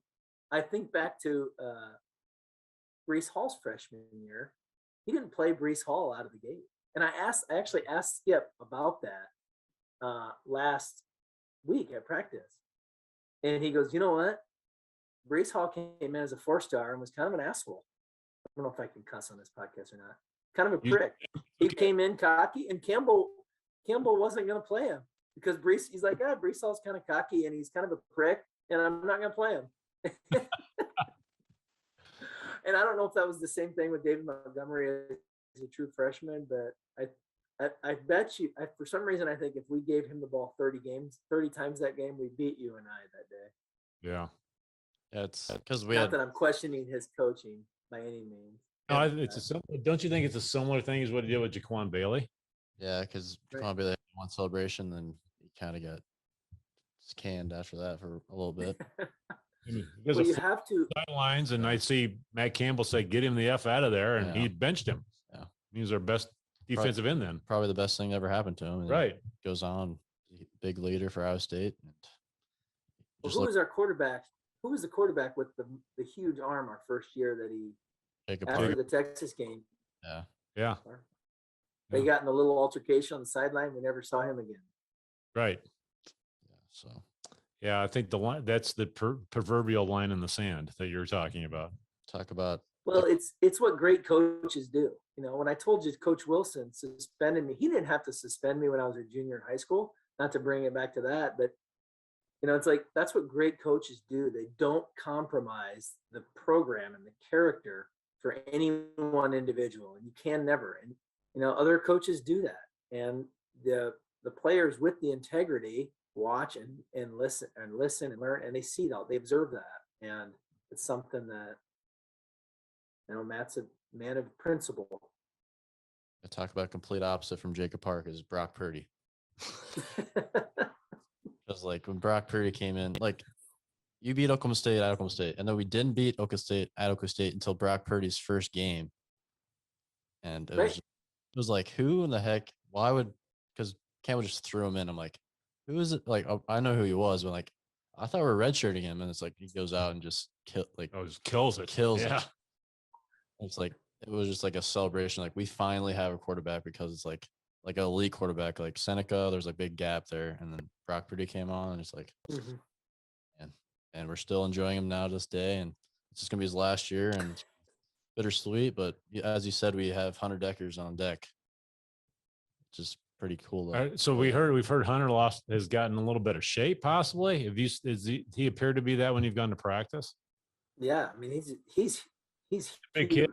I think back to Brees Hall's freshman year. He didn't play Brees Hall out of the gate. And I actually asked Skip about that last week at practice. And he goes, you know what? Brace Hall came in as a 4-star and was kind of an asshole. I don't know if I can cuss on this podcast or not. Kind of a prick. He came in cocky, and Campbell wasn't going to play him because he's like, Brace Hall's kind of cocky and he's kind of a prick, and I'm not going to play him. And I don't know if that was the same thing with David Montgomery as a true freshman, but I bet you, for some reason, I think if we gave him the ball 30 times that game, we beat UNI that day. Yeah. Yeah, it's because we Not had that I'm questioning his coaching by any means. No, don't you think it's a similar thing as what he did with Jaquan Bailey? yeah, because Right. Jaquan Bailey had one celebration, then he kind of got canned after that for a little bit. Because Well, of you have to. sidelines, and I see Matt Campbell say, "Get him the F out of there," and Yeah. he benched him. Yeah. He was our best defensive end then. Probably the best thing that ever happened to him. And Right. he goes on, big leader for Iowa State. And Well, who was our quarterback? Who was the quarterback with the huge arm our first year that he after the Texas game? Yeah. Yeah. They got in a little altercation on the sideline. We never saw him again. Right. Yeah. So Yeah, I think the line that's the proverbial line in the sand that you're talking about. talk about Well, it's what great coaches do. You know, when I told you Coach Wilson suspended me, he didn't have to suspend me when I was a junior in high school. Not to bring it back to that, but you know, it's like that's what great coaches do. They don't compromise the program and the character for any one individual, and you can never. And you know, other coaches do that, and the players with the integrity watch and listen and learn, and they see that, they observe that, and it's something that you know Matt's a man of principle. I talk about complete opposite from Jacob Park is Brock Purdy. Because like when Brock Purdy came in, like you beat Oklahoma State at Oklahoma State, and then we didn't beat Oklahoma State at Oklahoma State until Brock Purdy's first game, and it was like, who in the heck? Why would? Because Campbell just threw him in. I'm like, who is it? Like I know who he was, but like I thought we were redshirting him, and it's like he goes out and just just kills it. It. It's like it was just like a celebration. Like we finally have a quarterback because it's like an elite quarterback like Seneca. There's a big gap there, and then Brock Purdy came on, and it's like, and we're still enjoying him now to this day, and it's just gonna be his last year, and it's bittersweet. But as you said, we have Hunter Deckers on deck, which is pretty cool. So we've heard Hunter has gotten a little bit of shape, possibly. He appeared to be that when you've gone to practice? Yeah, I mean he's big huge.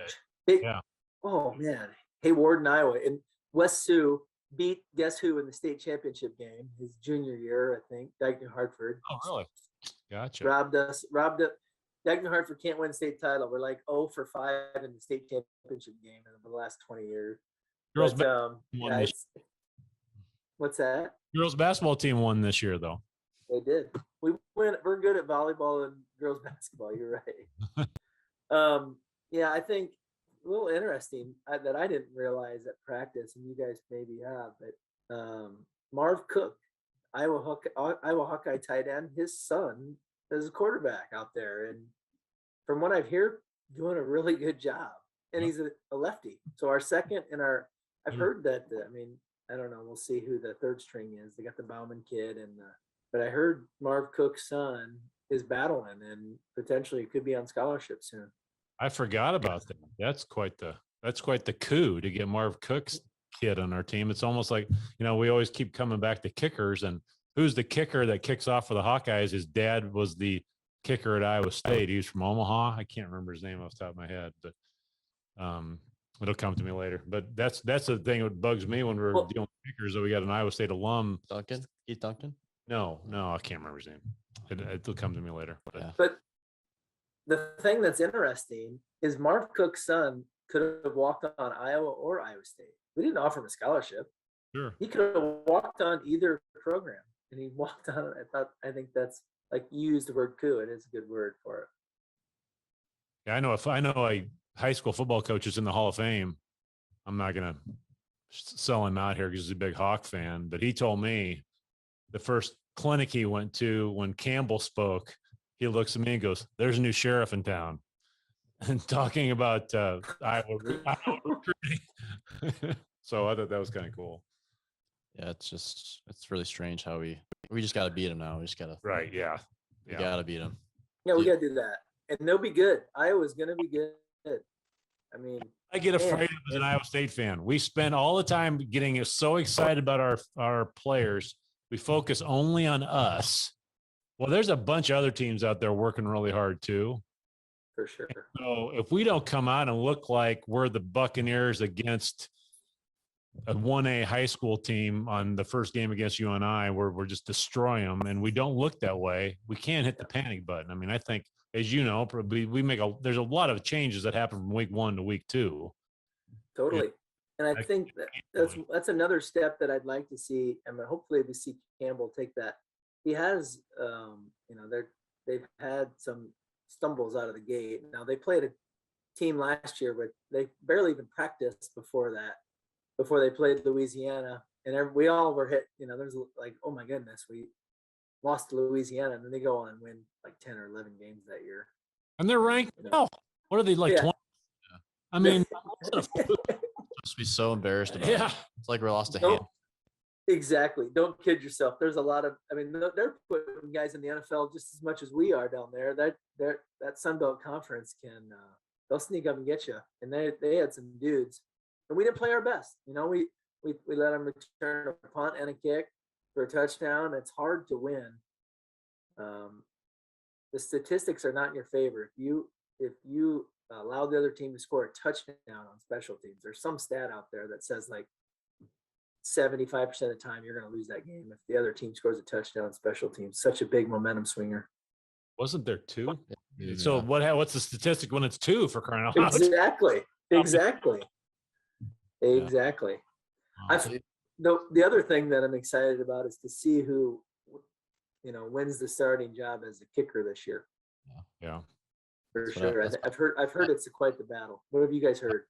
kid. Yeah. Oh man, Hayward, Iowa, and West Sioux beat guess who in the state championship game his junior year, I think. Dyke Hartford. Oh, really? Gotcha. Robbed up. Dyke Hartford can't win state title. We're like 0 for 5 in the state championship game in the last 20 years. Girls what's that? Girls basketball team won this year, though. They did. We're good at volleyball and girls basketball. You're right. Yeah, I think a little interesting that I didn't realize at practice, and you guys maybe have, but Marv Cook, Iowa Hawkeye tight end, his son is a quarterback out there, and from what I've heard, doing a really good job. And he's a lefty. So our second and I've heard that. I mean, I don't know. We'll see who the third string is. They got the Bauman kid, but I heard Marv Cook's son is battling and potentially could be on scholarship soon. I forgot about that. That's quite the coup to get Marv Cook's kid on our team. It's almost like, we always keep coming back to kickers, and who's the kicker that kicks off for the Hawkeyes? His dad was the kicker at Iowa State. He was from Omaha. I can't remember his name off the top of my head, but it'll come to me later. But that's the thing that bugs me when we're dealing with kickers, that we got an Iowa State alum. Keith Duncan? No, I can't remember his name. It'll come to me later. But the thing that's interesting is Marv Cook's son could have walked on Iowa or Iowa State. We didn't offer him a scholarship. Sure. He could have walked on either program, and he walked on. I think that's, like, you used the word coup. It is a good word for it. Yeah, I know. If I know a high school football coach is in the Hall of Fame, I'm not going to sell him out here because he's a big Hawk fan. But he told me the first clinic he went to, when Campbell spoke, he looks at me and goes, "There's a new sheriff in town," and talking about Iowa recruiting. So I thought that was kind of cool. Yeah, it's really strange how we just got to beat them now. We just got to Right. Yeah. we got to beat them. Yeah, we Yeah. got to do that. And they'll be good. Iowa's going to be good. I mean, I get afraid man, as an Iowa State fan. We spend all the time getting so excited about our players. We focus only on us. Well, there's a bunch of other teams out there working really hard too. for sure. So if we don't come out and look like we're the Buccaneers against a 1A high school team on the first game against UNI, where we're just destroying them, and we don't look that way, we can't hit the panic button. I mean, I think, as you know, probably there's a lot of changes that happen from week 1 to week 2. Totally. And I think that's another step that I'd like to see. I mean, hopefully we see Campbell take that. He has, they've had some stumbles out of the gate. Now they played a team last year, but they barely even practiced before they played Louisiana. And we all were hit, there's like, oh my goodness, we lost to Louisiana, and then they go on and win like 10 or 11 games that year. And they're ranked. Oh, what are they like? Yeah. 20? I mean, Just be so embarrassed about yeah. it. It's like we lost a Don't- hand. Exactly. Don't kid yourself. There's a lot of, they're putting guys in the NFL just as much as we are down there. That Sun Belt Conference they'll sneak up and get you. And they had some dudes, and we didn't play our best. We let them return a punt and a kick for a touchdown. It's hard to win. The statistics are not in your favor. If you allow the other team to score a touchdown on special teams, there's some stat out there that says like 75% of the time you're going to lose that game if the other team scores a touchdown on special teams. Such a big momentum swinger. Wasn't there 2? Yeah. So what's the statistic when it's 2, for crying out loud? Exactly. The other thing that I'm excited about is to see who wins the starting job as a kicker this year. Yeah. For sure. I've heard it's quite the battle. What have you guys heard?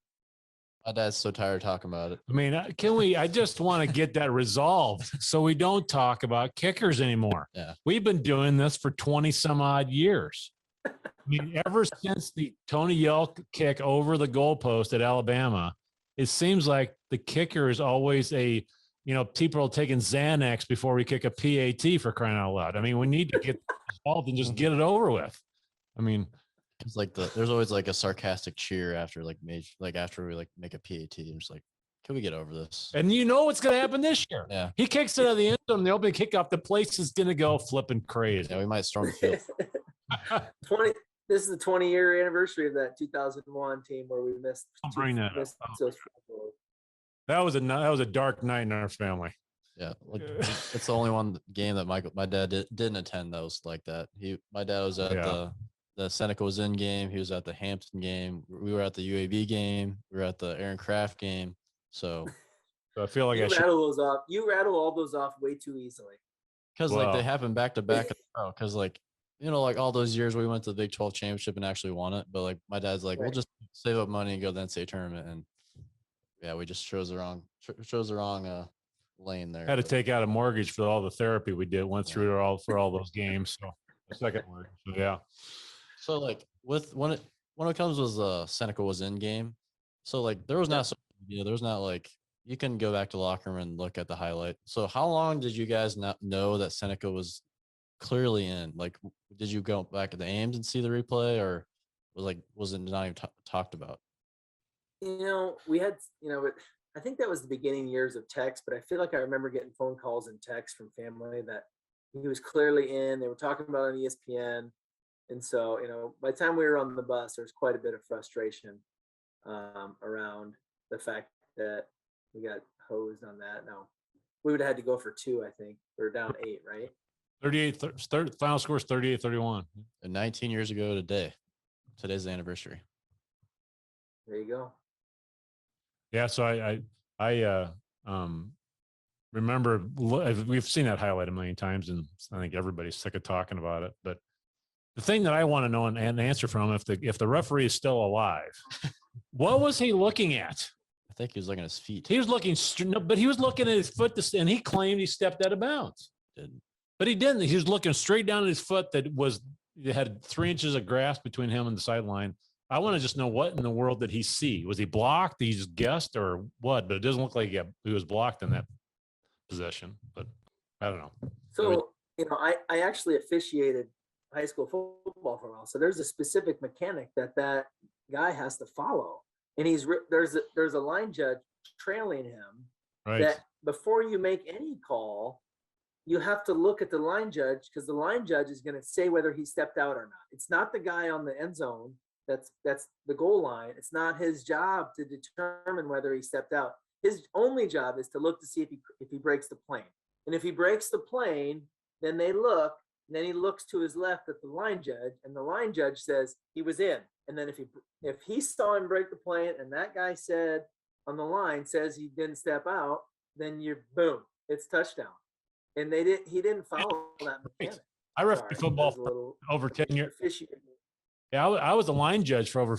My dad's so tired of talking about it. I mean, I just want to get that resolved so we don't talk about kickers anymore. Yeah. We've been doing this for 20 some odd years. I mean, ever since the Tony Yelk kick over the goalpost at Alabama, it seems like the kicker is always people are taking Xanax before we kick a PAT, for crying out loud. I mean, we need to get involved and just get it over with. I mean, It's like there's always like a sarcastic cheer after after we make a PAT. I'm just like, can we get over this? and you know what's going to happen this year. Yeah. He kicks it out of the end zone, the opening kickoff, the place is going to go flipping crazy. Yeah, we might storm the field. This is the 20-year anniversary of that 2001 team where we missed. Don't bring that up. missed those field goals. That was a dark night in our family. Yeah, it's the only game that my dad didn't attend that was like that. My dad was at the Seneca was in game. He was at the Hampton game. We were at the UAB game. We were at the Aaron Kraft game. So I feel like You rattle all those off way too easily. because Wow. they happen back to back. Because all those years we went to the Big 12 championship and actually won it. But like my dad's like, we'll Right. just save up money and go to the NCAA tournament. And yeah, we just chose the wrong lane there. had to take out a mortgage for all the therapy we went through for all those games. So the second word. So, yeah. So like when it comes with Seneca was in game, so like there was not like you can go back to the locker room and look at the highlight. So how long did you guys not know that Seneca was clearly in? Like, did you go back to the Ames and see the replay, or was it not even talked about? We had, I think that was the beginning years of text, but I feel like I remember getting phone calls and texts from family that he was clearly in. They were talking about it on ESPN. And so, by the time we were on the bus, there was quite a bit of frustration around the fact that we got hosed on that. Now, we would have had to go for 2, I think. We were down 8, right? 38, final score is 38-31. And 19 years ago today's the anniversary. There you go. Yeah. So I remember we've seen that highlight a million times, and I think everybody's sick of talking about it. But the thing that I want to know and answer from, if the referee is still alive, what was he looking at? I think he was looking at his feet. He was looking, but he was looking at his foot, and he claimed he stepped out of bounds. Didn't. But he didn't. He was looking straight down at his foot that had 3 inches of grass between him and the sideline. I want to just know, what in the world did he see? Was he blocked? Did he just guessed or what? But it doesn't look like he was blocked in that possession, but I don't know. So, I actually officiated high school football for a while. So there's a specific mechanic that guy has to follow. And there's a line judge trailing him Right. that before you make any call, you have to look at the line judge, because the line judge is going to say whether he stepped out or not. It's not the guy on the end zone. That's the goal line. It's not his job to determine whether he stepped out. His only job is to look to see if he breaks the plane. And if he breaks the plane, then they look, and then he looks to his left at the line judge, and the line judge says he was in. And then if he saw him break the plane, and that guy said on the line says he didn't step out, then boom, it's touchdown. And he didn't follow that mechanic. I refereed football for over 10 years. Yeah, I was a line judge for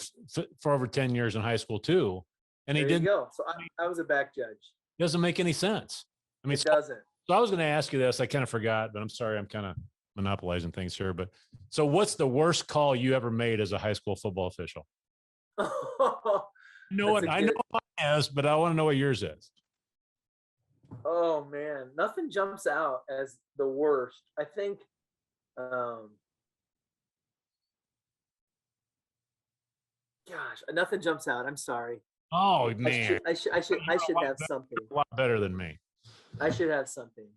over 10 years in high school too. And there you go. So I was a back judge. Doesn't make any sense. I mean, it doesn't. So I was going to ask you this. I kind of forgot, but I'm sorry. I'm kind of monopolizing things here. But so what's the worst call you ever made as a high school football official? I know what mine is, but I want to know what yours is. Oh man, nothing jumps out as the worst. I think nothing jumps out. I'm sorry. Oh man. I should have something. A lot better than me. I should have something.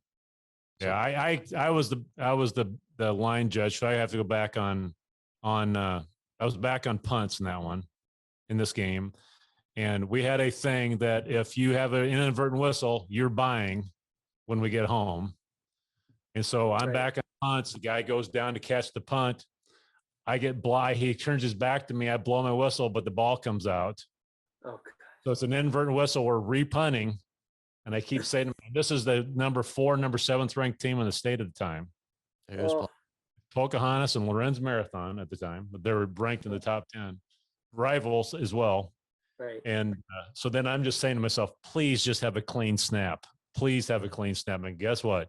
Yeah, I was the line judge, so I have to go back on I was back on punts in that one in this game. And we had a thing that if you have an inadvertent whistle, you're buying when we get home. And so I'm back on punts. The guy goes down to catch the punt. I get he turns his back to me. I blow my whistle, but the ball comes out. Oh, God. So it's an inadvertent whistle. We're repunting. And I keep saying, this is the number 7th ranked team in the state at the time. Pocahontas and Lorenz Marathon at the time, but they were ranked in the top 10. Rivals as well. Right. And so then I'm just saying to myself, please just have a clean snap. Please have a clean snap. And guess what?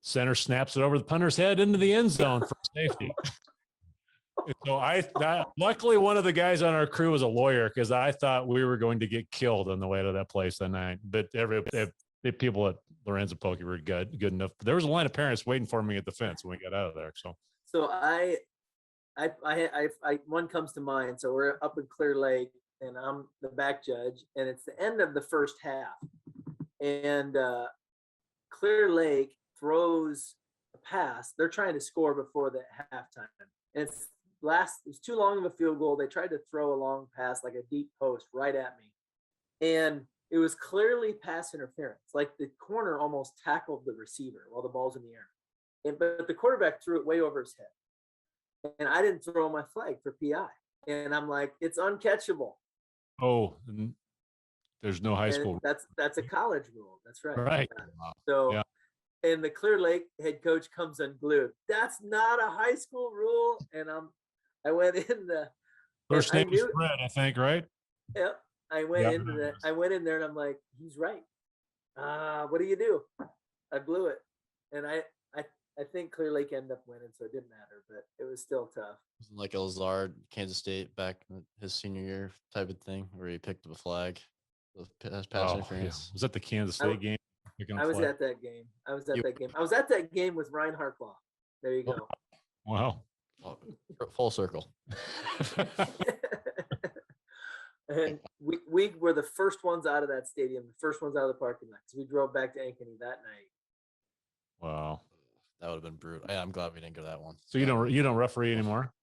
Center snaps it over the punter's head into the end zone for safety. So luckily one of the guys on our crew was a lawyer, because I thought we were going to get killed on the way to that place that night. But the people at Lorenzo Pokey were good enough. There was a line of parents waiting for me at the fence when we got out of there. So I one comes to mind. So we're up in Clear Lake, and I'm the back judge, and it's the end of the first half, and Clear Lake throws a pass. They're trying to score before the halftime, and it's too long of a field goal. They tried to throw a long pass, like a deep post, right at me, and it was clearly pass interference. Like the corner almost tackled the receiver while the ball's in the air, but the quarterback threw it way over his head, and I didn't throw my flag for PI, and I'm like, it's uncatchable. Oh, there's no high school. That's a college rule. That's right. Right. So, yeah. And the Clear Lake head coach comes unglued. That's not a high school rule. And I went in the first name is Fred, I think, right? Yep. I went in there and I'm like, he's right. What do you do? I blew it. And I think Clear Lake ended up winning, so it didn't matter, but it was still tough. It was like a Lazard, Kansas State back in his senior year type of thing, where he picked up a flag. Pass interference. Yeah. Was that the Kansas State game? I was at that game. I was at that game with Ryan Harklaw. There you go. Wow. Full circle. And we were the first ones out of that stadium, the first ones out of the parking lot, because we drove back to Ankeny that night. Wow. That would have been brutal. Yeah, I'm glad we didn't go to that one. So you don't referee anymore?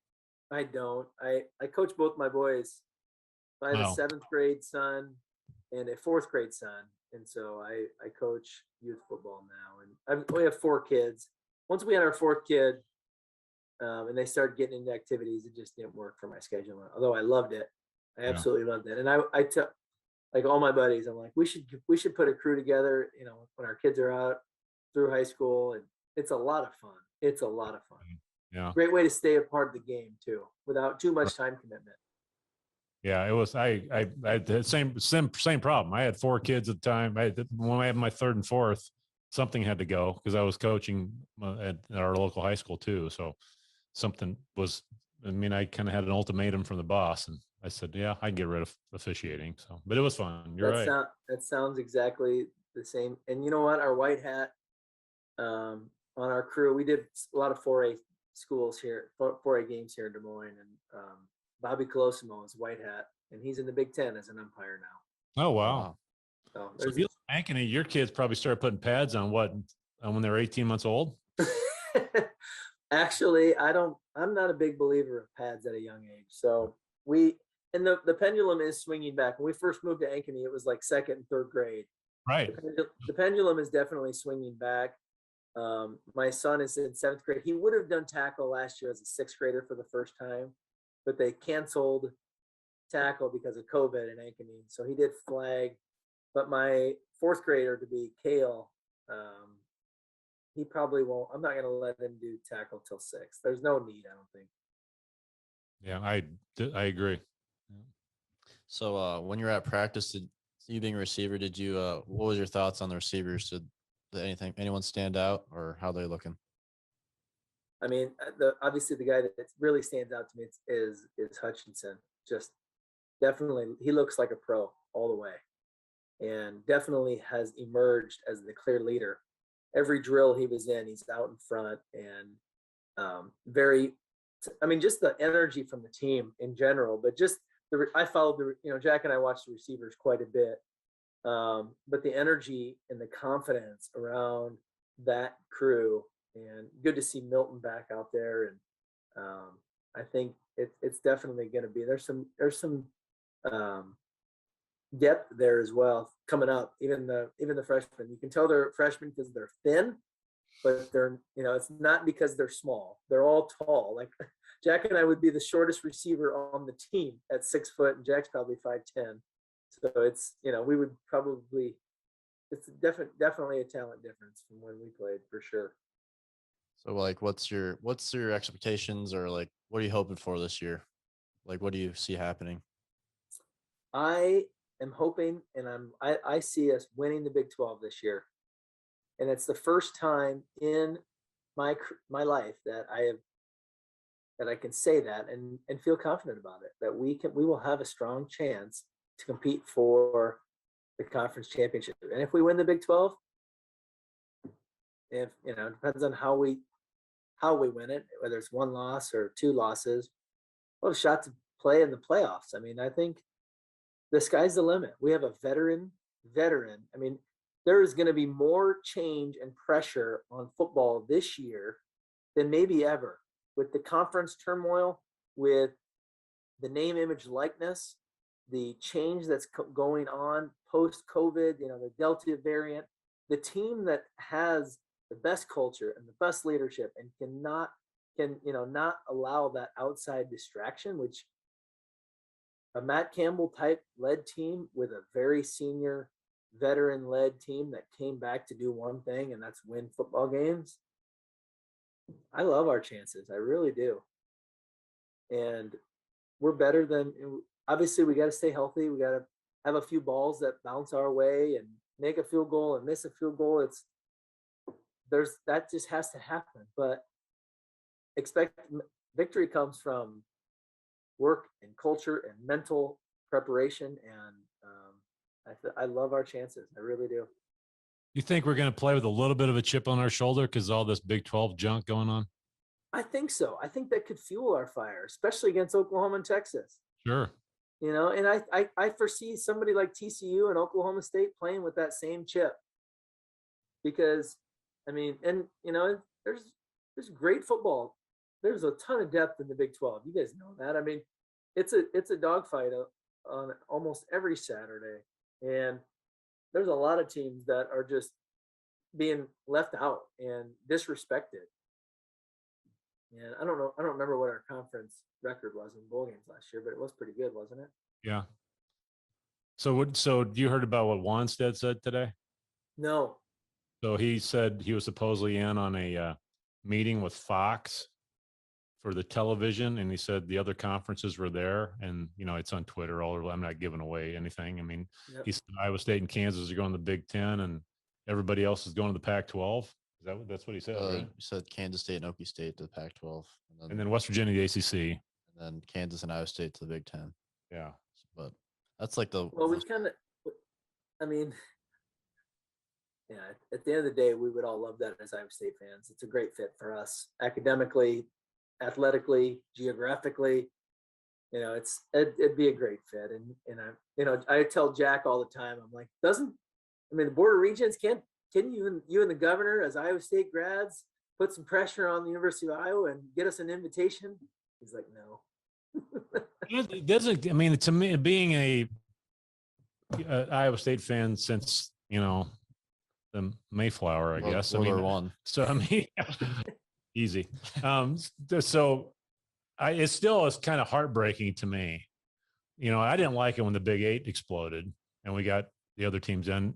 I don't. I coach both my boys. I have a 7th grade son and a 4th grade son. And so I coach youth football now. And we have 4 kids. Once we had our 4th kid and they started getting into activities, it just didn't work for my schedule. Although I loved it. I absolutely loved it. And I took, like, all my buddies, I'm like, we should put a crew together, when our kids are out through high school. And it's a lot of fun. It's a lot of fun. Yeah. Great way to stay a part of the game too, without too much time commitment. Yeah, it was. I had the same problem. I had 4 kids at the time. When I had my 3rd and 4th, something had to go because I was coaching at our local high school too. So something was. I mean, I kind of had an ultimatum from the boss, and I said, "Yeah, I can get rid of officiating." So, but it was fun. You're right. That sounds exactly the same. And you know what? Our white hat on our crew, we did a lot of 4A schools here, 4A games here in Des Moines, and Bobby Colosimo is white hat, and he's in the Big Ten as an umpire now. Oh, wow. So So if you ranking it, your kids probably started putting pads on when they were 18 months old? Actually, I'm not a big believer of pads at a young age. So the pendulum is swinging back. When we first moved to Ankeny, it was like second and third grade. Right. The pendulum is definitely swinging back. My son is in 7th grade. He would have done tackle last year as a 6th grader for the first time, but they canceled tackle because of COVID in Ankeny. So he did flag. But my 4th grader, to be Kale, he probably won't. I'm not going to let him do tackle till 6. There's no need, I don't think. Yeah, I agree. So when you're at practice, you being a receiver, what was your thoughts on the receivers? Did anyone stand out, or how they're looking? I mean, obviously the guy that really stands out to me is Hutchinson. Just definitely, he looks like a pro all the way, and definitely has emerged as the clear leader. Every drill he was in, he's out in front, and just the energy from the team in general. But just I followed Jack and I watched the receivers quite a bit, but the energy and the confidence around that crew, and good to see Milton back out there. And I think it's definitely going to be there's some depth there as well coming up. Even the freshmen, you can tell they're freshmen because they're thin, but they're it's not because they're small. They're all tall. Like Jack and I would be the shortest receiver on the team at 6 foot, and Jack's probably 5'10". So it's we would probably it's definitely a talent difference from when we played for sure. So like, what's your expectations, or like, what are you hoping for this year? Like, what do you see happening? I am hoping, and I see us winning the Big 12 this year, and it's the first time in my life that I can say that and feel confident about it, that we will have a strong chance to compete for the conference championship. And if we win the Big 12, it depends on how we win it, whether it's 1 loss or 2 losses, we'll have a shot to play in the playoffs. I mean, I think the sky's the limit. We have a veteran. I mean, there is going to be more change and pressure on football this year than maybe ever, with the conference turmoil, with the name, image, likeness, the change that's going on post-COVID, the Delta variant, the team that has the best culture and the best leadership and not allow that outside distraction, which a Matt Campbell type led team with a very senior veteran led team that came back to do one thing, and that's win football games. I love our chances. I really do. And we're better than, obviously we got to stay healthy. We got to have a few balls that bounce our way and make a field goal and miss a field goal. That just has to happen, but expect victory comes from work and culture and mental preparation. And I love our chances. I really do. You think we're going to play with a little bit of a chip on our shoulder because all this Big 12 junk going on? I think so. I think that could fuel our fire, especially against Oklahoma and Texas. Sure. And I foresee somebody like TCU and Oklahoma State playing with that same chip, because I mean, and there's great football. There's a ton of depth in the Big 12. You guys know that. I mean, it's a dogfight on almost every Saturday, and there's a lot of teams that are just being left out and disrespected. And I don't remember what our conference record was in bowl games last year, but it was pretty good, wasn't it? Yeah. So you heard about what Wanstead said today? No. So he said he was supposedly in on a meeting with Fox for the television, and he said the other conferences were there, and it's on Twitter all over. I'm not giving away anything. I mean, yep. He said Iowa State and Kansas are going to the Big Ten, and everybody else is going to the Pac-12. That's what he said, right? He said Kansas State and Okie State to the Pac-12, and then West Virginia, the ACC, and then Kansas and Iowa State to the Big Ten. Yeah, but that's like well, we kind of, I mean, Yeah, at the end of the day, we would all love that as Iowa State fans. It's a great fit for us academically, athletically, geographically. It'd be a great fit. And I tell Jack all the time, I'm like, the Board of Regents, can you and the governor as Iowa State grads put some pressure on the University of Iowa and get us an invitation? He's like, no. It doesn't. I mean, to me, being a Iowa State fan since the Mayflower, I guess. World War One. So I mean, easy. So it still is kind of heartbreaking to me. I didn't like it when the Big Eight exploded and we got the other teams in.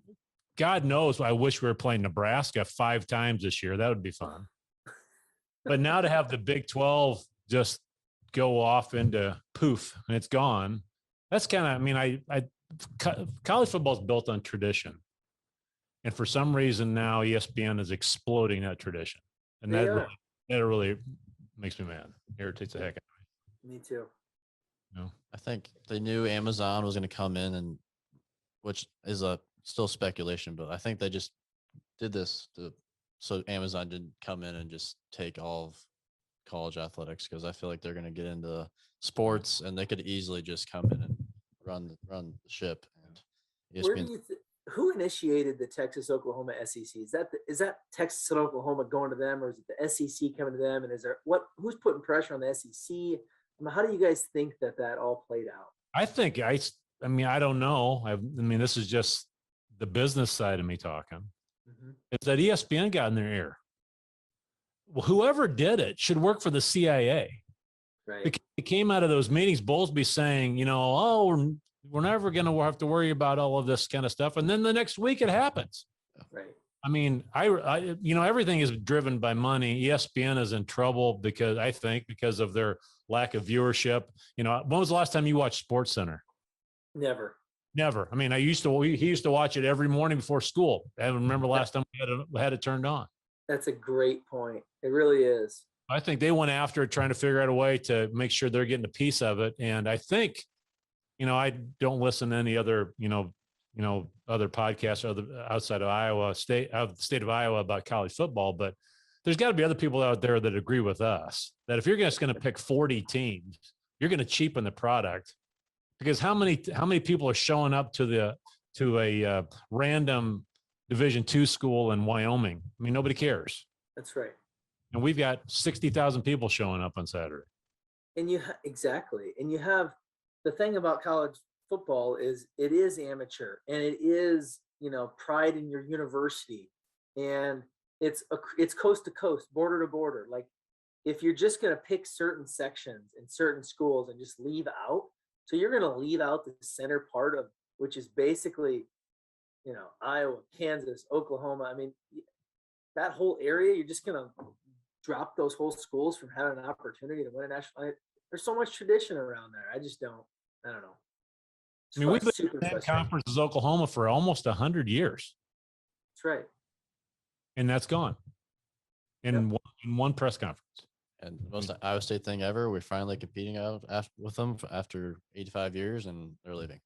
God knows, I wish we were playing Nebraska 5 times this year. That would be fun. But now to have the Big 12 just go off into poof and it's gone. That's kind of, college football is built on tradition. And for some reason now ESPN is exploding that tradition. And that really makes me mad. Irritates the heck out of me. Me too. I think they knew Amazon was going to come in, and which is still speculation, but I think they just did this so Amazon didn't come in and just take all of college athletics, because I feel like they're going to get into sports and they could easily just come in and run the ship. And ESPN, who initiated the Texas-Oklahoma SEC? Is that Texas and Oklahoma going to them, or is it the SEC coming to them? And who's putting pressure on the SEC? How do you guys think that all played out? I think I don't know. This is just the business side of me talking. Mm-hmm. It's that ESPN got in their ear. Well, whoever did it should work for the CIA. Right. Because it came out of those meetings, Bowlesby saying, we're never going to have to worry about all of this kind of stuff. And then the next week it happens. Right. Everything is driven by money. ESPN is in trouble because of their lack of viewership. When was the last time you watched SportsCenter? Never. He used to watch it every morning before school. I don't remember last time we had it turned on. That's a great point. It really is. I think they went after it, trying to figure out a way to make sure they're getting a piece of it. And I think, I don't listen to any other, other podcasts outside of the state of Iowa about college football, but there's got to be other people out there that agree with us that if you're just going to pick 40 teams, you're going to cheapen the product, because how many people are showing up to a random Division II school in Wyoming? Nobody cares. That's right. And we've got 60,000 people showing up on Saturday. And exactly. And you have the thing about college football is it is amateur, and it is, pride in your university, and it's coast to coast, border to border. Like, if you're just going to pick certain sections in certain schools and just leave out, so you're going to leave out the center part of, which is basically, Iowa, Kansas, Oklahoma. That whole area, you're just going to drop those whole schools from having an opportunity to win a national. There's so much tradition around there. I don't know. We've been in that conference as Oklahoma for almost 100 years. That's right. And that's gone in one press conference. And the most Iowa State thing ever, we're finally competing with them after 85 years, and they're leaving.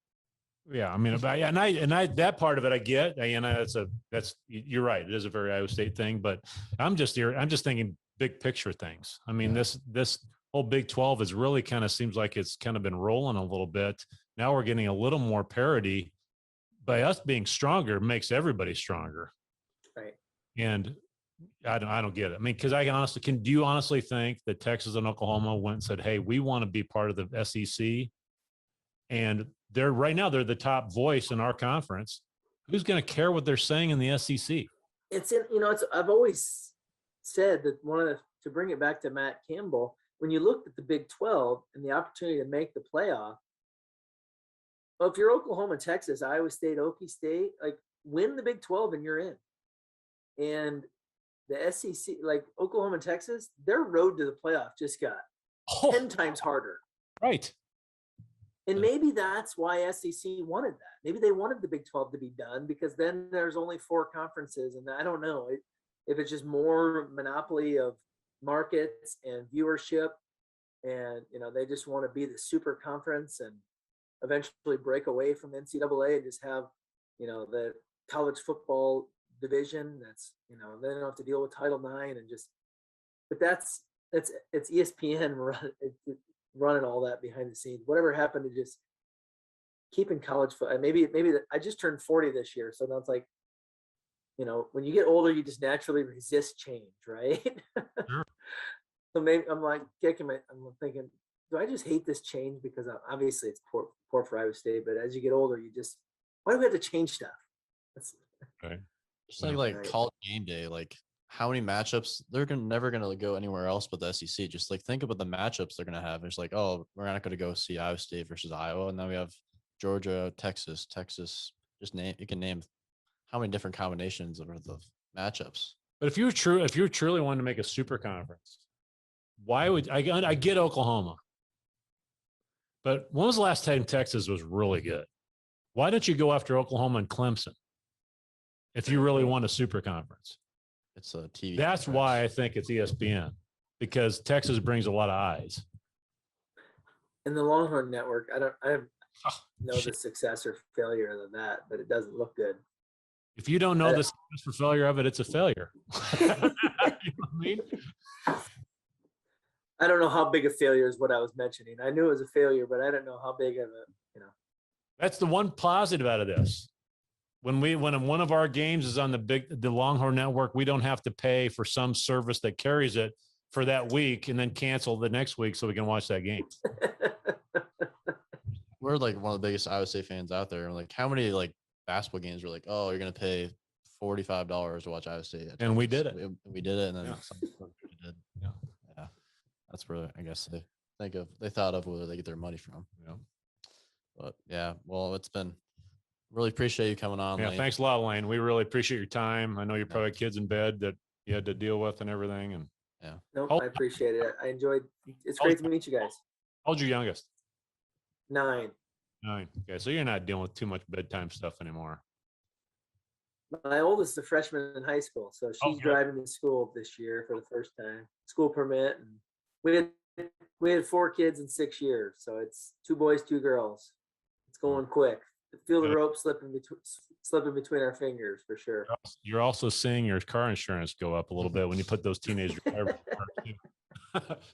Yeah, that part of it I get. You're right. It is a very Iowa State thing, but I'm just thinking big picture things. This whole Big 12 is really kind of seems like it's kind of been rolling a little bit. Now we're getting a little more parity. By us being stronger makes everybody stronger. Right. And I don't get it. Because do you honestly think that Texas and Oklahoma went and said, hey, we want to be part of the SEC? And right now they're the top voice in our conference. Who's going to care what they're saying in the SEC? I've always said that to bring it back to Matt Campbell, when you looked at the Big 12 and the opportunity to make the playoff, well, if you're Oklahoma, Texas, Iowa State, Okie State, like, win the Big 12 and you're in. And the SEC, like Oklahoma, Texas, their road to the playoff just got 10 times harder. Right. And maybe that's why SEC wanted that. Maybe they wanted the Big 12 to be done, because then there's only 4 conferences. And I don't know if it's just more monopoly of markets and viewership, and they just want to be the super conference and eventually break away from NCAA and just have the college football division. That's, they don't have to deal with Title IX and just, but it's ESPN running all that behind the scenes. Whatever happened to just keeping college football? Maybe I just turned 40 this year, so now it's like, when you get older, you just naturally resist change, right? Sure. So maybe I'm like I'm thinking, do I just hate this change because obviously it's poor for Iowa State, but as you get older, why do we have to change stuff? That's Right. Just like college game day, like how many matchups they're never gonna go anywhere else but the SEC. Just like think about the matchups they're gonna have. It's like, oh, we're not gonna go see Iowa State versus Iowa, and then we have Georgia, Texas. Just you can name how many different combinations of the matchups. But if you truly wanted to make a super conference, why would I get Oklahoma? But when was the last time Texas was really good? Why don't you go after Oklahoma and Clemson if you really want a super conference? It's a TV. That's why I think it's ESPN, because Texas brings a lot of eyes. In the Longhorn Network, I don't know the success or failure of that, but it doesn't look good. If you don't know the success or failure of it, it's a failure. You know what I mean? I don't know how big a failure is what I was mentioning. I knew it was a failure, but I don't know how big of a, That's the one positive out of this. When one of our games is on the Longhorn Network, we don't have to pay for some service that carries it for that week and then cancel the next week so we can watch that game. We're like one of the biggest Iowa State fans out there. Like how many like basketball games were like, oh, you're gonna pay $45 to watch Iowa State, and we did it. We did it, and then Yeah. some did. Yeah, that's where I guess they thought of where they get their money from. But yeah, well, it's been really appreciate you coming on. Yeah, Lane. thanks a lot, Lane. We really appreciate your time. I know you're probably kids in bed that you had to deal with and everything. And Nope, I appreciate it. I enjoyed. It's great to meet you guys. How old's your youngest? 9. 9. Okay, so you're not dealing with too much bedtime stuff anymore. My oldest is a freshman in high school, so she's driving to school this year for the first time. School permit, and we had 4 kids in 6 years, so it's 2 boys, 2 girls. It's going quick. Feel the rope slipping between our fingers for sure. You're also seeing your car insurance go up a little bit when you put those teenage drivers.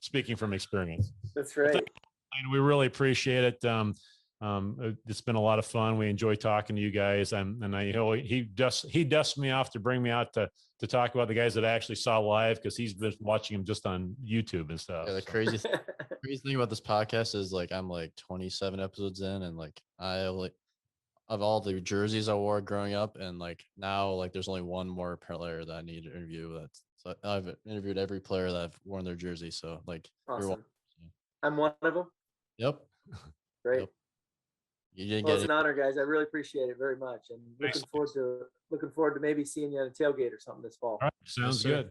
Speaking from experience. That's right. And we really appreciate it. It's been a lot of fun. We enjoy talking to you guys. He dusts me off to bring me out to talk about the guys that I actually saw live, because he's been watching them just on YouTube and stuff. Yeah, the crazy thing about this podcast is like I'm like 27 episodes in, and like of all the jerseys I wore growing up, and like now like there's only one more player that I need to interview. So I've interviewed every player that I've worn their jersey. So like awesome. I'm one of them. Yep. Great. Yep. You didn't Well, get it's an honor, guys. I really appreciate it very much, and looking forward to maybe seeing you on a tailgate or something this fall. All right, sounds good.